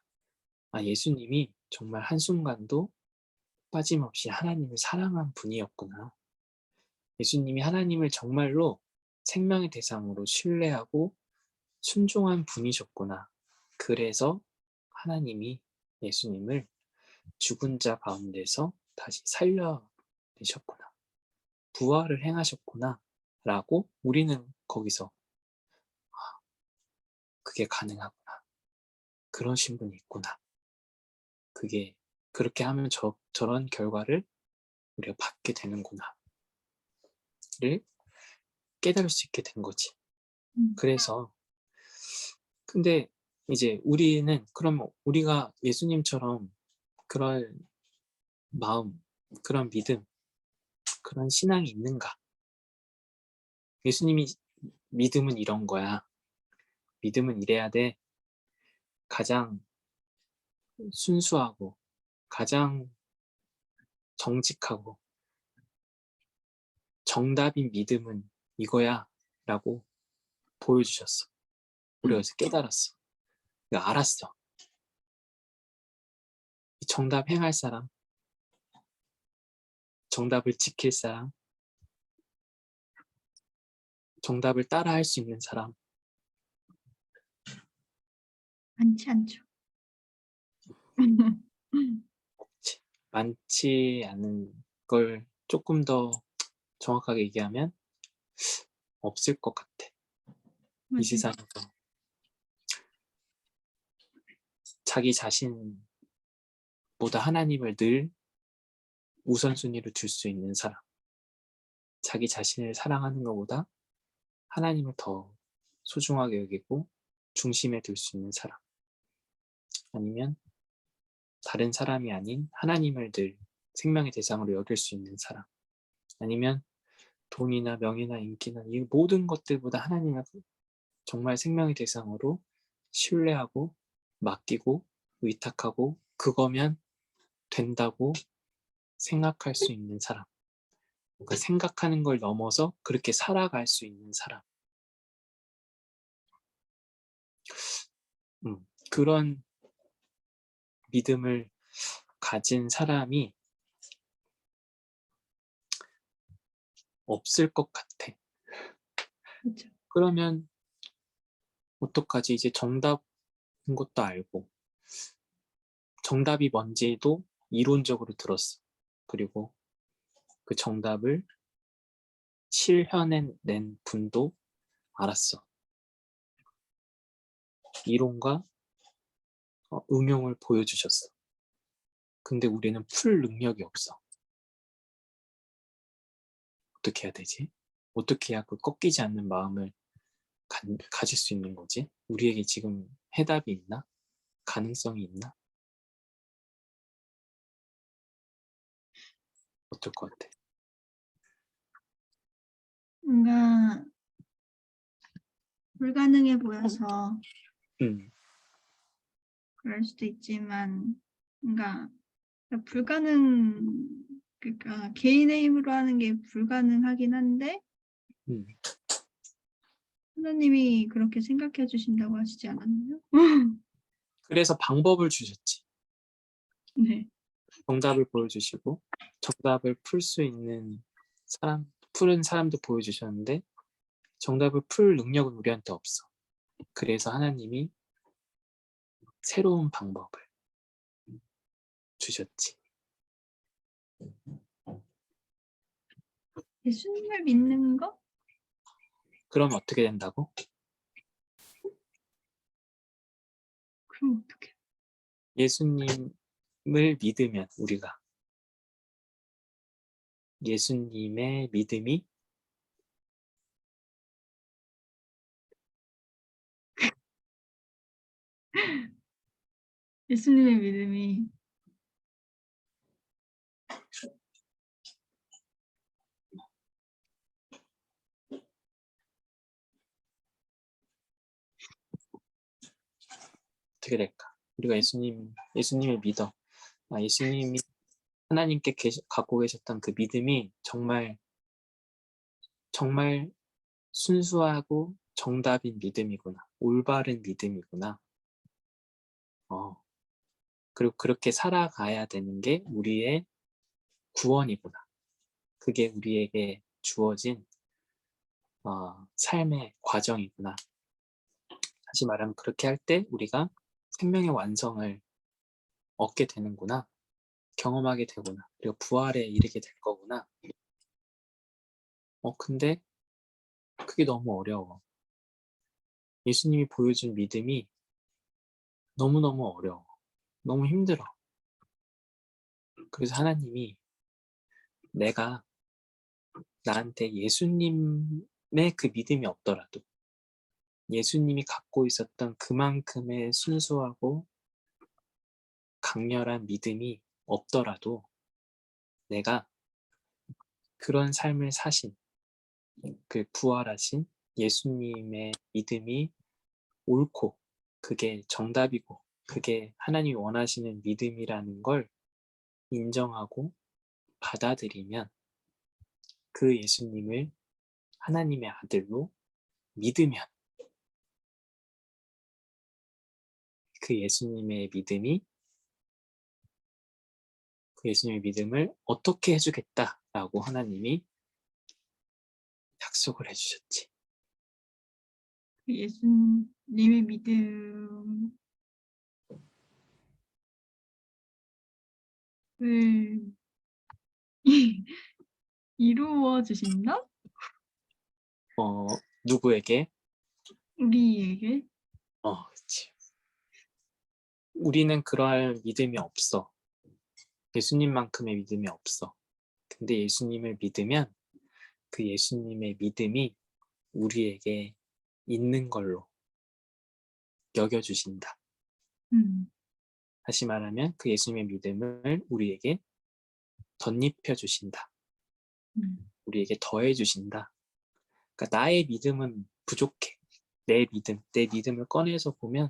예수님이 정말 한순간도 빠짐없이 하나님을 사랑한 분이었구나. 예수님이 하나님을 정말로 생명의 대상으로 신뢰하고 순종한 분이셨구나. 그래서 하나님이 예수님을 죽은 자 가운데서 다시 살려내셨구나. 부활을 행하셨구나. 라고 우리는 거기서 그게 가능하구나. 그러신 분이 있구나. 그게 그렇게 하면 저런 결과를 우리가 받게 되는구나. 를 깨달을 수 있게 된 거지. 그래서 근데 이제 우리는 그럼 우리가 예수님처럼 그런 마음, 그런 믿음, 그런 신앙이 있는가? 예수님이 믿음은 이런 거야. 믿음은 이래야 돼. 가장 순수하고 가장 정직하고 정답인 믿음은 이거야 라고 보여주셨어. 우리가 그래서 깨달았어. 그러니까 알았어. 이 정답 행할 사람, 정답을 지킬 사람, 정답을 따라 할 수 있는 사람 많지 않죠. 많지 않은 걸 조금 더 정확하게 얘기하면 없을 것 같아. 이 맞아요. 세상에서 자기 자신보다 하나님을 늘 우선순위로 둘 수 있는 사람, 자기 자신을 사랑하는 것보다 하나님을 더 소중하게 여기고 중심에 둘 수 있는 사람, 아니면 다른 사람이 아닌 하나님을 늘 생명의 대상으로 여길 수 있는 사람, 아니면 돈이나 명예나 인기나 이 모든 것들보다 하나님을 정말 생명의 대상으로 신뢰하고 맡기고 의탁하고 그거면 된다고 생각할 수 있는 사람. 그러니까 생각하는 걸 넘어서 그렇게 살아갈 수 있는 사람. 그런 믿음을 가진 사람이 없을 것 같아. 그렇죠. 그러면 어떡하지? 이제 정답인 것도 알고 정답이 뭔지도 이론적으로 들었어. 그리고 그 정답을 실현해낸 분도 알았어. 이론과 응용을 보여주셨어. 근데 우리는 풀 능력이 없어. 어떻게 해야 되지? 어떻게 해야 그 꺾이지 않는 마음을 가질 수 있는 거지? 우리에게 지금 해답이 있나? 가능성이 있나? 어떨 것 같아? 뭔가 불가능해 보여서 음, 그럴 수도 있지만 뭔가 그러니까 개인의 힘으로 하는 게 불가능하긴 한데 음. 하나님이 그렇게 생각해 주신다고 하시지 않았나요? 그래서 방법을 주셨지. 네. 정답을 보여주시고 정답을 풀 수 있는 사람, 푸는 사람도 보여주셨는데 정답을 풀 능력은 우리한테 없어. 그래서 하나님이 새로운 방법을 주셨지. 예수님을 믿는 거? 그럼 어떻게 된다고? 그럼 어떡해. 예수님을 믿으면 우리가 예수님의 믿음이 예수님의 믿음이 어떻게 될까? 우리가 예수님을 믿어. 예수님이 하나님께 갖고 계셨던 그 믿음이 정말 정말 순수하고 정답인 믿음이구나. 올바른 믿음이구나. 그리고 그렇게 살아가야 되는 게 우리의 구원이구나. 그게 우리에게 주어진 삶의 과정이구나. 다시 말하면 그렇게 할 때 우리가 생명의 완성을 얻게 되는구나. 경험하게 되구나. 그리고 부활에 이르게 될 거구나. 근데 그게 너무 어려워. 예수님이 보여준 믿음이 너무너무 어려워. 너무 힘들어. 그래서 하나님이 내가 나한테 예수님의 그 믿음이 없더라도 예수님이 갖고 있었던 그만큼의 순수하고 강렬한 믿음이 없더라도 내가 그런 삶을 사신 그 부활하신 예수님의 믿음이 옳고 그게 정답이고 그게 하나님이 원하시는 믿음이라는 걸 인정하고 받아들이면 그 예수님을 하나님의 아들로 믿으면 그 예수님의 믿음을 어떻게 해주겠다라고 하나님이 약속을 해주셨지. 예수님의 믿음을 이루어 주신다? 누구에게? 우리에게? 그치. 우리는 그러할 믿음이 없어. 예수님만큼의 믿음이 없어. 근데 예수님을 믿으면 그 예수님의 믿음이 우리에게 있는 걸로 여겨주신다. 음. 다시 말하면 그 예수님의 믿음을 우리에게 덧입혀 주신다. 우리에게 더해 주신다. 그러니까 나의 믿음은 부족해. 내 믿음을 꺼내서 보면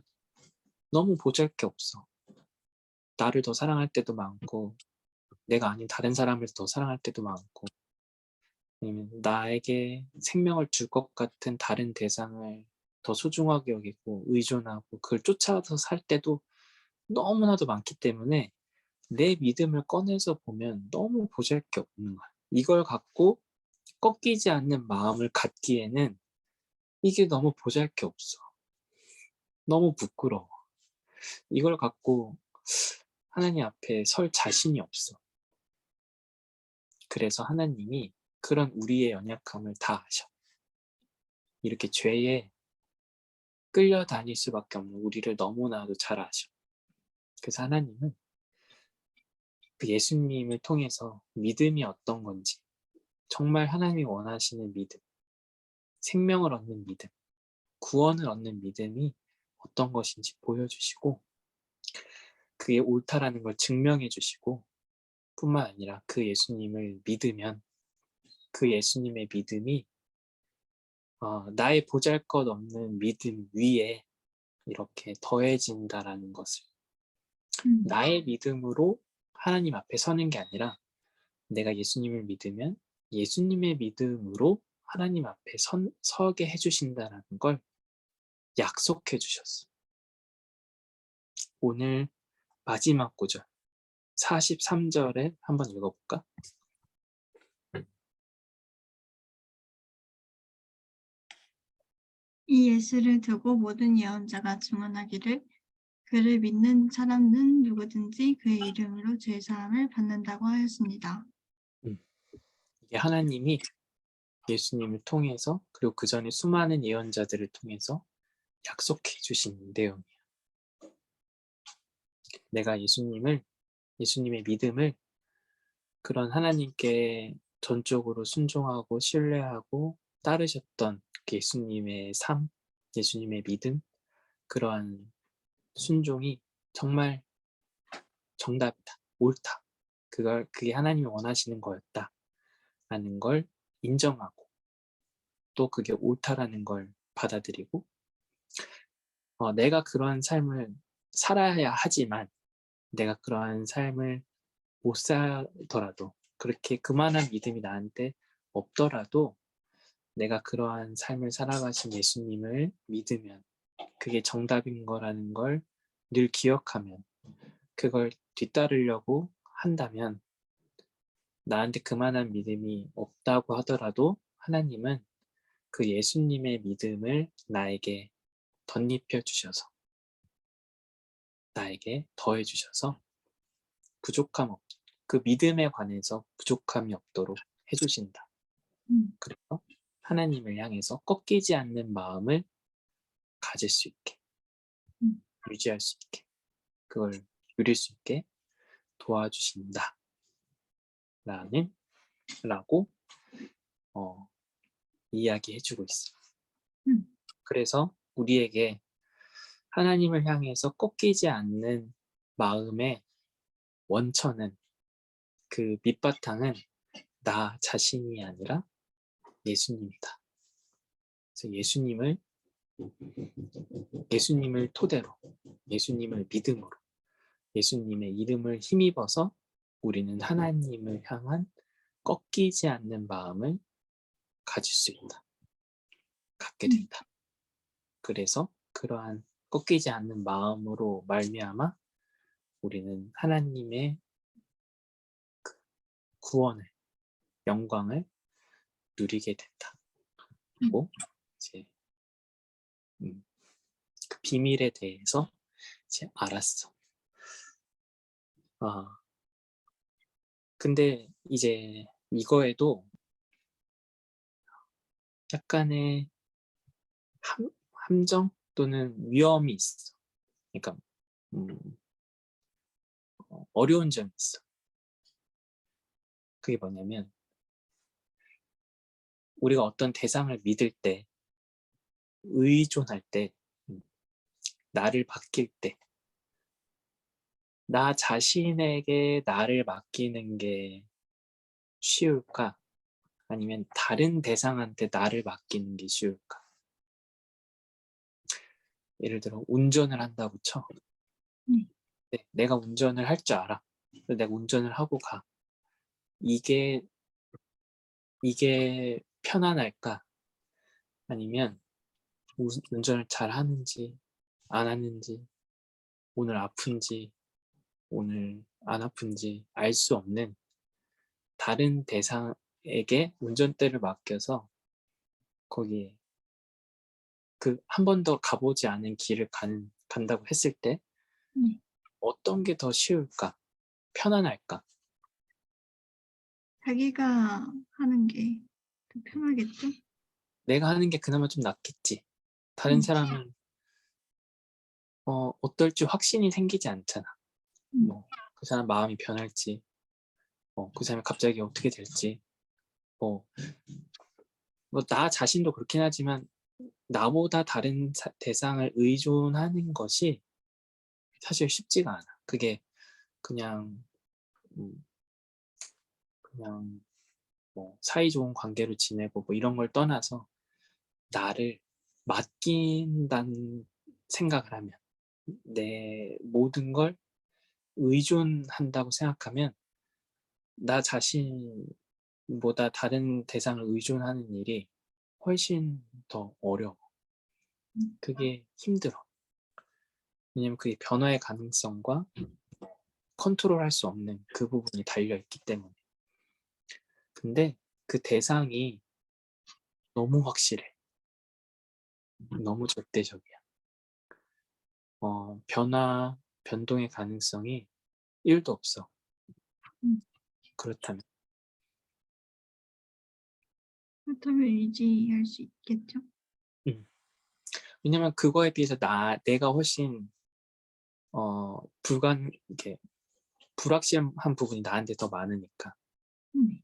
너무 보잘 게 없어. 나를 더 사랑할 때도 많고 내가 아닌 다른 사람을 더 사랑할 때도 많고 아니면 나에게 생명을 줄 것 같은 다른 대상을 더 소중하게 여기고 의존하고 그걸 쫓아서 살 때도 너무나도 많기 때문에 내 믿음을 꺼내서 보면 너무 보잘게없는 거야. 이걸 갖고 꺾이지 않는 마음을 갖기에는 이게 너무 보잘게없어. 너무 부끄러워. 이걸 갖고 하나님 앞에 설 자신이 없어. 그래서 하나님이 그런 우리의 연약함을 다 아셔. 이렇게 죄에 끌려다닐 수밖에 없는 우리를 너무나도 잘 아셔. 그래서 하나님은 그 예수님을 통해서 믿음이 어떤 건지, 정말 하나님이 원하시는 믿음, 생명을 얻는 믿음, 구원을 얻는 믿음이 어떤 것인지 보여주시고 그게 옳다라는 걸 증명해 주시고 뿐만 아니라 그 예수님을 믿으면 그 예수님의 믿음이 나의 보잘것없는 믿음 위에 이렇게 더해진다라는 것을 나의 믿음으로 하나님 앞에 서는 게 아니라 내가 예수님을 믿으면 예수님의 믿음으로 하나님 앞에 서게 해주신다라는 걸 약속해 주셨어. 오늘 마지막 구절 43절에 한번 읽어볼까? 이 예수를 두고 모든 예언자가 증언하기를 그를 믿는 사람은 누구든지 그의 이름으로 죄 사함을 받는다고 하였습니다. 이게 하나님이 예수님을 통해서 그리고 그 전에 수많은 예언자들을 통해서 약속해 주신 내용이에요. 내가 예수님의 믿음을 그런 하나님께 전적으로 순종하고 신뢰하고 따르셨던 그 예수님의 삶, 예수님의 믿음, 그러한 순종이 정말 정답이다, 옳다. 그게 하나님이 원하시는 거였다라는 걸 인정하고 또 그게 옳다라는 걸 받아들이고 내가 그러한 삶을 살아야 하지만 내가 그러한 삶을 못 살더라도 그렇게 그만한 믿음이 나한테 없더라도 내가 그러한 삶을 살아가신 예수님을 믿으면 그게 정답인 거라는 걸 늘 기억하면 그걸 뒤따르려고 한다면 나한테 그만한 믿음이 없다고 하더라도 하나님은 그 예수님의 믿음을 나에게 덧입혀 주셔서 나에게 더해 주셔서 그 믿음에 관해서 부족함이 없도록 해주신다. 그래서 하나님을 향해서 꺾이지 않는 마음을 가질 수 있게, 유지할 수 있게, 그걸 누릴 수 있게 도와주신다. 라고 이야기해주고 있어. 그래서 우리에게 하나님을 향해서 꺾이지 않는 마음의 원천은 그 밑바탕은 나 자신이 아니라 예수님이다. 그래서 예수님을 토대로, 예수님을 믿음으로, 예수님의 이름을 힘입어서 우리는 하나님을 향한 꺾이지 않는 마음을 가질 수 있다. 갖게 된다. 그래서 그러한 꺾이지 않는 마음으로 말미암아 우리는 하나님의 구원을, 영광을 누리게 된다. 그리고 이제 그 비밀에 대해서 이제 알았어. 근데 이제 이거에도 약간의 함정 또는 위험이 있어. 그러니까 어려운 점이 있어. 그게 뭐냐면 우리가 어떤 대상을 믿을 때, 의존할 때, 나를 맡길 때, 나 자신에게 나를 맡기는 게 쉬울까? 아니면 다른 대상한테 나를 맡기는 게 쉬울까? 예를 들어 운전을 한다고 쳐. 내가 운전을 할 줄 알아. 그래서 내가 운전을 하고 가. 이게 편안할까? 아니면 운전을 잘 하는지 안 하는지, 오늘 아픈지 오늘 안 아픈지 알 수 없는 다른 대상에게 운전대를 맡겨서 거기에 그 한 번도 가보지 않은 길을 간다고 했을 때 네. 어떤 게 더 쉬울까? 편안할까? 자기가 하는 게 더 편하겠죠? 내가 하는 게 그나마 좀 낫겠지. 다른 음. 사람은 어떨지 확신이 생기지 않잖아. 음. 그 사람 마음이 변할지, 그 사람이 갑자기 어떻게 될지, 뭐, 나 자신도 그렇긴 하지만 나보다 다른 대상을 의존하는 것이 사실 쉽지가 않아. 그게 그냥 음, 그냥 뭐 사이 좋은 관계로 지내고 뭐 이런 걸 떠나서 나를 맡긴다는 생각을 하면, 내 모든 걸 의존한다고 생각하면 나 자신보다 다른 대상을 의존하는 일이 훨씬 더 어려워. 음. 그게 힘들어. 왜냐면 그게 변화의 가능성과 컨트롤할 수 없는 그 부분이 달려 있기 때문에. 근데 그 대상이 너무 확실해. 너무 절대적이야. 변동의 가능성이 1도 없어. 음. 그렇다면. 그렇다면 의지할 수 있겠죠? 음. 왜냐면 그거에 비해서 내가 훨씬 이렇게 불확실한 부분이 나한테 더 많으니까. 네.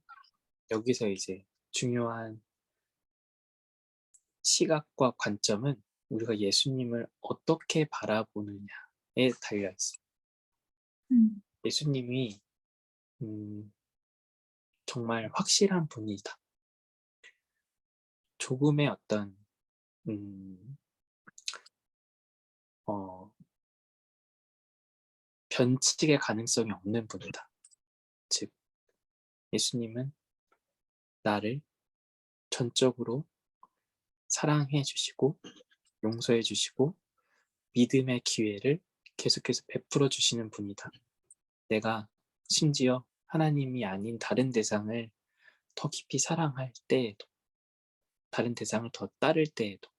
여기서 이제 중요한 시각과 관점은 우리가 예수님을 어떻게 바라보느냐에 달려 있어. 음. 예수님이 음, 정말 확실한 분이다. 조금의 어떤 음, 어, 변칙의 가능성이 없는 분이다. 즉, 예수님은 나를 전적으로 사랑해 주시고 용서해 주시고 믿음의 기회를 계속해서 베풀어 주시는 분이다. 내가 심지어 하나님이 아닌 다른 대상을 더 깊이 사랑할 때에도, 다른 대상을 더 따를 때에도,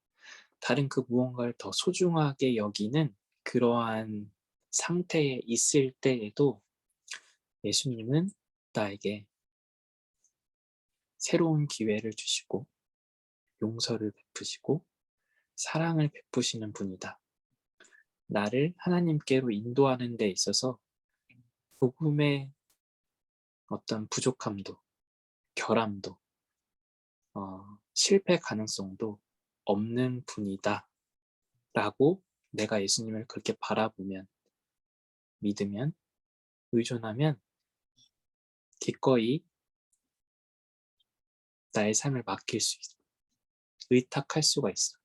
다른 그 무언가를 더 소중하게 여기는 그러한 상태에 있을 때에도 예수님은 나에게 새로운 기회를 주시고 용서를 베푸시고 사랑을 베푸시는 분이다. 나를 하나님께로 인도하는 데 있어서 조금의 어떤 부족함도, 결함도, 실패 가능성도 없는 분이다. 라고 내가 예수님을 그렇게 바라보면, 믿으면, 의존하면 기꺼이 나의 삶을 맡길 수 있어. 의탁할 수가 있어.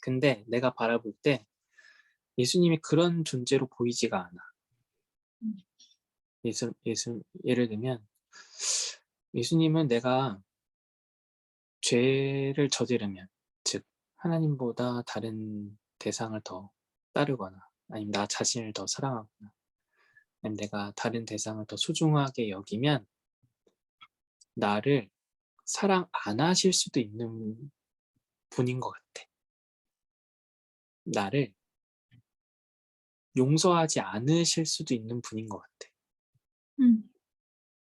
근데 내가 바라볼 때 예수님이 그런 존재로 보이지가 않아. 음. 예를 들면 예수님은 내가 죄를 저지르면, 즉 하나님보다 다른 대상을 더 따르거나 아니면 나 자신을 더 사랑하거나 아니면 내가 다른 대상을 더 소중하게 여기면 나를 사랑 안 하실 수도 있는 분인 것 같아. 나를 용서하지 않으실 수도 있는 분인 것 같아. 음.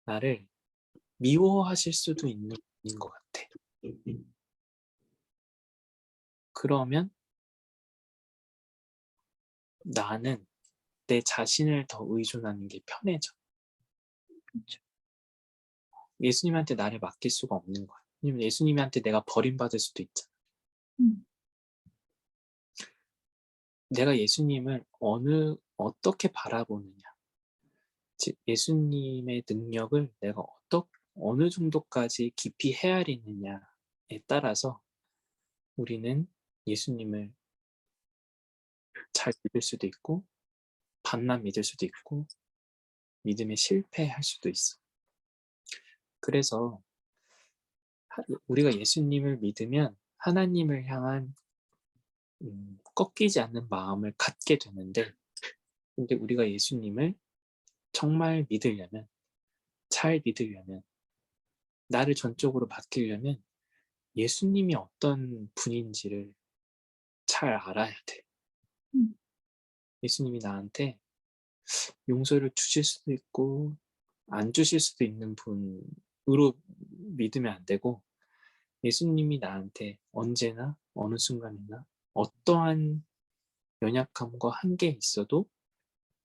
나를 미워하실 수도 있는 분인 것 같아. 그러면 나는 내 자신을 더 의존하는 게 편해져. 그렇죠. 예수님한테 나를 맡길 수가 없는 거야. 왜냐면 예수님한테 내가 버림받을 수도 있잖아. 음. 내가 예수님을 어떻게 바라보느냐. 즉, 예수님의 능력을 내가 어느 정도까지 깊이 헤아리느냐에 따라서 우리는 예수님을 잘 믿을 수도 있고 반만 믿을 수도 있고 믿음에 실패할 수도 있어. 그래서 우리가 예수님을 믿으면 하나님을 향한 꺾이지 않는 마음을 갖게 되는데, 근데 우리가 예수님을 정말 믿으려면, 잘 믿으려면, 나를 전적으로 맡기려면 예수님이 어떤 분인지를 잘 알아야 돼. 음. 예수님이 나한테 용서를 주실 수도 있고 안 주실 수도 있는 분으로 믿으면 안 되고, 예수님이 나한테 언제나 어느 순간이나 어떠한 연약함과 한계에 있어도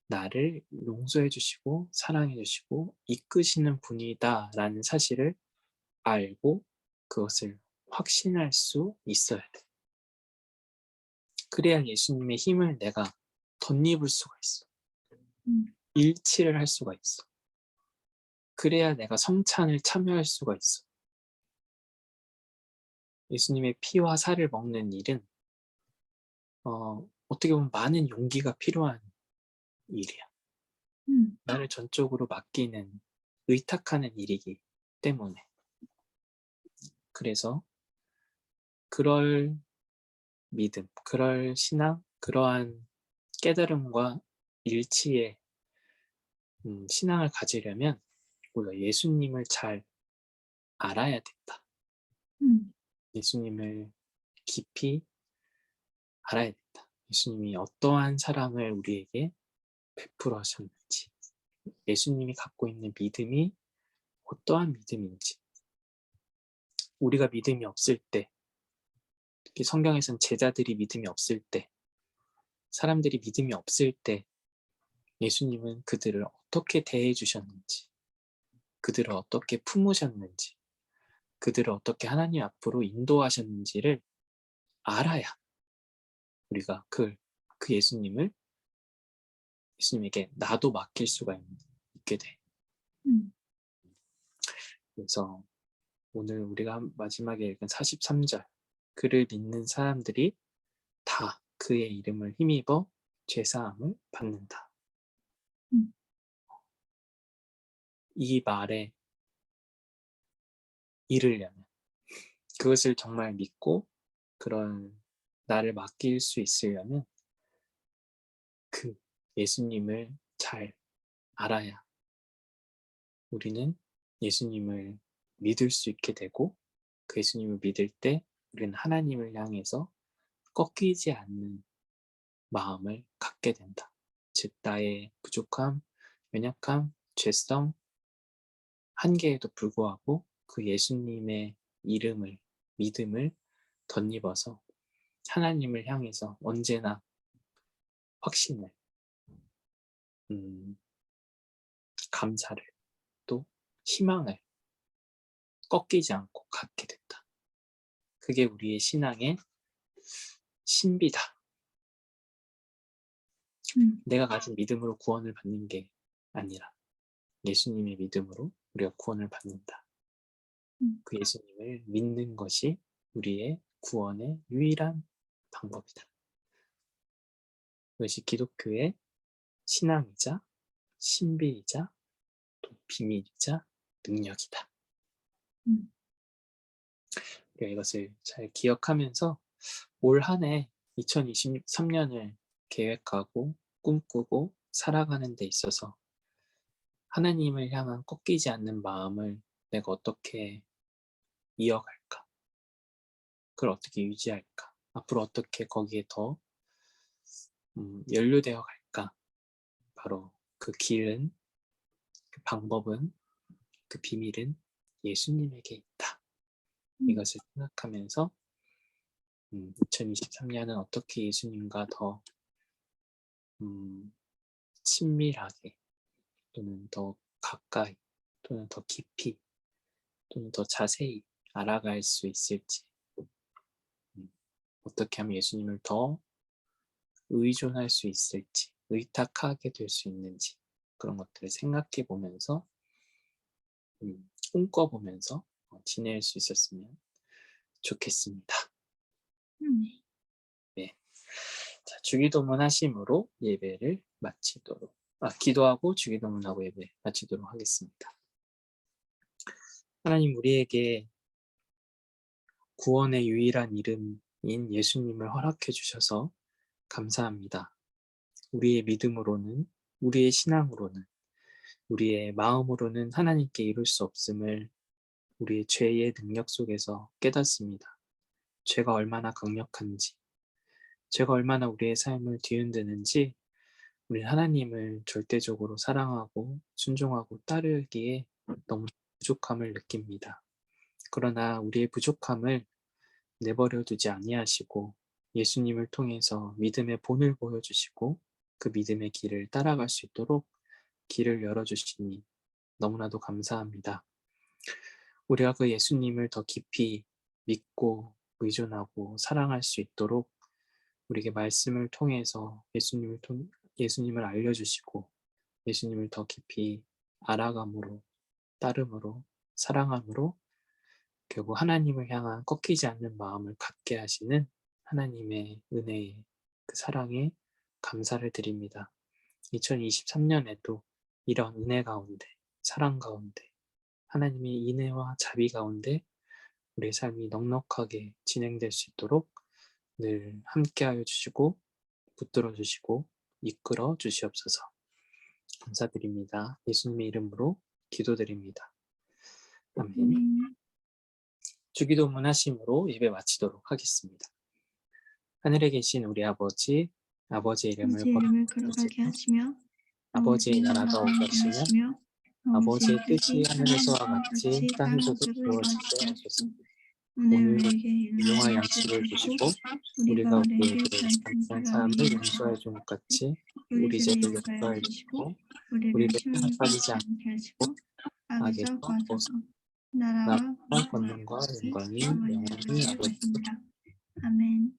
나를 용서해 주시고 사랑해 주시고 이끄시는 분이다라는 사실을 알고 그것을 확신할 수 있어야 돼. 그래야 예수님의 힘을 내가 덧입을 수가 있어. 음. 일치를 할 수가 있어. 그래야 내가 성찬을 참여할 수가 있어. 예수님의 피와 살을 먹는 일은 어떻게 보면 많은 용기가 필요한 일이야. 음. 나를 전적으로 맡기는, 의탁하는 일이기 때문에. 그래서 그럴 믿음, 그럴 신앙, 그러한 깨달음과 일치의 신앙을 가지려면 우리가 예수님을 잘 알아야 된다. 음. 예수님을 깊이 알아야 된다. 예수님이 어떠한 사랑을 우리에게 베풀어 하셨는지, 예수님이 갖고 있는 믿음이 어떠한 믿음인지, 우리가 믿음이 없을 때, 특히 성경에서는 제자들이 믿음이 없을 때, 사람들이 믿음이 없을 때 예수님은 그들을 어떻게 대해 주셨는지, 그들을 어떻게 품으셨는지, 그들을 어떻게 하나님 앞으로 인도하셨는지를 알아야 우리가 그 예수님에게 나도 맡길 수가 있게 돼. 음. 그래서 오늘 우리가 마지막에 읽은 43절, 그를 믿는 사람들이 다 그의 이름을 힘입어 죄사함을 받는다. 음. 이 말에 이르려면, 그것을 정말 믿고 그런 나를 맡길 수 있으려면 그 예수님을 잘 알아야 우리는 예수님을 믿을 수 있게 되고, 그 예수님을 믿을 때 우리는 하나님을 향해서 꺾이지 않는 마음을 갖게 된다. 즉 나의 부족함, 연약함, 죄성, 한계에도 불구하고 그 예수님의 이름을, 믿음을 덧입어서 하나님을 향해서 언제나 확신을, 음, 감사를, 또 희망을 꺾이지 않고 갖게 된다. 그게 우리의 신앙의 신비다. 내가 가진 믿음으로 구원을 받는 게 아니라 예수님의 믿음으로 우리가 구원을 받는다. 음. 그 예수님을 믿는 것이 우리의 구원의 유일한 방법이다. 그것이 기독교의 신앙이자 신비이자 또 비밀이자 능력이다. 음. 우리가 이것을 잘 기억하면서 올 한 해 2023년을 계획하고 꿈꾸고 살아가는 데 있어서 하나님을 향한 꺾이지 않는 마음을 내가 어떻게 이어갈까? 그걸 어떻게 유지할까? 앞으로 어떻게 거기에 더 연루되어 갈까? 바로 그 길은, 그 방법은, 그 비밀은 예수님에게 있다. 음. 이것을 생각하면서 2023년은 어떻게 예수님과 더 친밀하게, 또는 더 가까이, 또는 더 깊이, 또는 더 자세히 알아갈 수 있을지, 어떻게 하면 예수님을 더 의존할 수 있을지, 의탁하게 될 수 있는지, 그런 것들을 생각해 보면서 꿈꿔보면서 지낼 수 있었으면 좋겠습니다. 음. 네. 자, 주기도문 하심으로 예배를 마치도록 기도하고 주기도문하고 예배 마치도록 하겠습니다. 하나님, 우리에게 구원의 유일한 이름인 예수님을 허락해 주셔서 감사합니다. 우리의 믿음으로는, 우리의 신앙으로는, 우리의 마음으로는 하나님께 이룰 수 없음을 우리의 죄의 능력 속에서 깨닫습니다. 죄가 얼마나 강력한지, 죄가 얼마나 우리의 삶을 뒤흔드는지, 우리 하나님을 절대적으로 사랑하고 순종하고 따르기에 너무 부족함을 느낍니다. 그러나 우리의 부족함을 내버려 두지 아니하시고 예수님을 통해서 믿음의 본을 보여주시고 그 믿음의 길을 따라갈 수 있도록 길을 열어주시니 너무나도 감사합니다. 우리가 그 예수님을 더 깊이 믿고 의존하고 사랑할 수 있도록 우리에게 말씀을 통해서 예수님을 알려주시고 예수님을 더 깊이 알아감으로 따름으로 사랑함으로 결국 하나님을 향한 꺾이지 않는 마음을 갖게 하시는 하나님의 은혜의 그 사랑에 감사를 드립니다. 2023년에도 이런 은혜 가운데 사랑 가운데 하나님의 인애와 자비 가운데 우리의 삶이 넉넉하게 진행될 수 있도록 늘 함께하여 주시고 붙들어 주시고 이끌어 주시옵소서. 감사드립니다. 예수님의 이름으로 기도드립니다. 아멘. 주기도문 하심으로 예배 마치도록 하겠습니다. 하늘에 계신 우리 아버지, 아버지의 이름을 거룩하게 하시며 아버지의 나라가 오시며 아버지의 뜻이 하늘에서와 같이 땅에서도 이루어지게 하소서. 오늘 일용할 양식을 주시고 우리가 우리에게 잘못한 사람을 용서해 준 것 같이 우리 죄를 용서해 주시고 우리를 시험에 빠지지 않게 하시고 악에서 구하소서. 나라와 권능과 영광이 영원히 아버지. 아멘.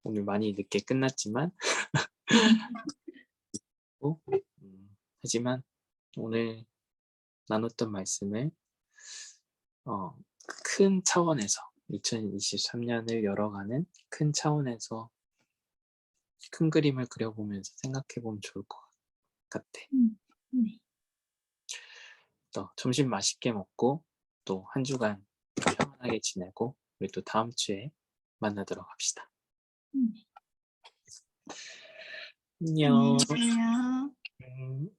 오늘 많이 늦게 끝났지만 하지만 오늘 나눴던 말씀을 큰 차원에서 2023년을 열어가는 큰 차원에서 큰 그림을 그려보면서 생각해보면 좋을 것 같아. 네. 또 점심 맛있게 먹고 또 한 주간 평안하게 지내고 우리 또 다음 주에 만나도록 합시다. 안녕. 안녕히 계세요.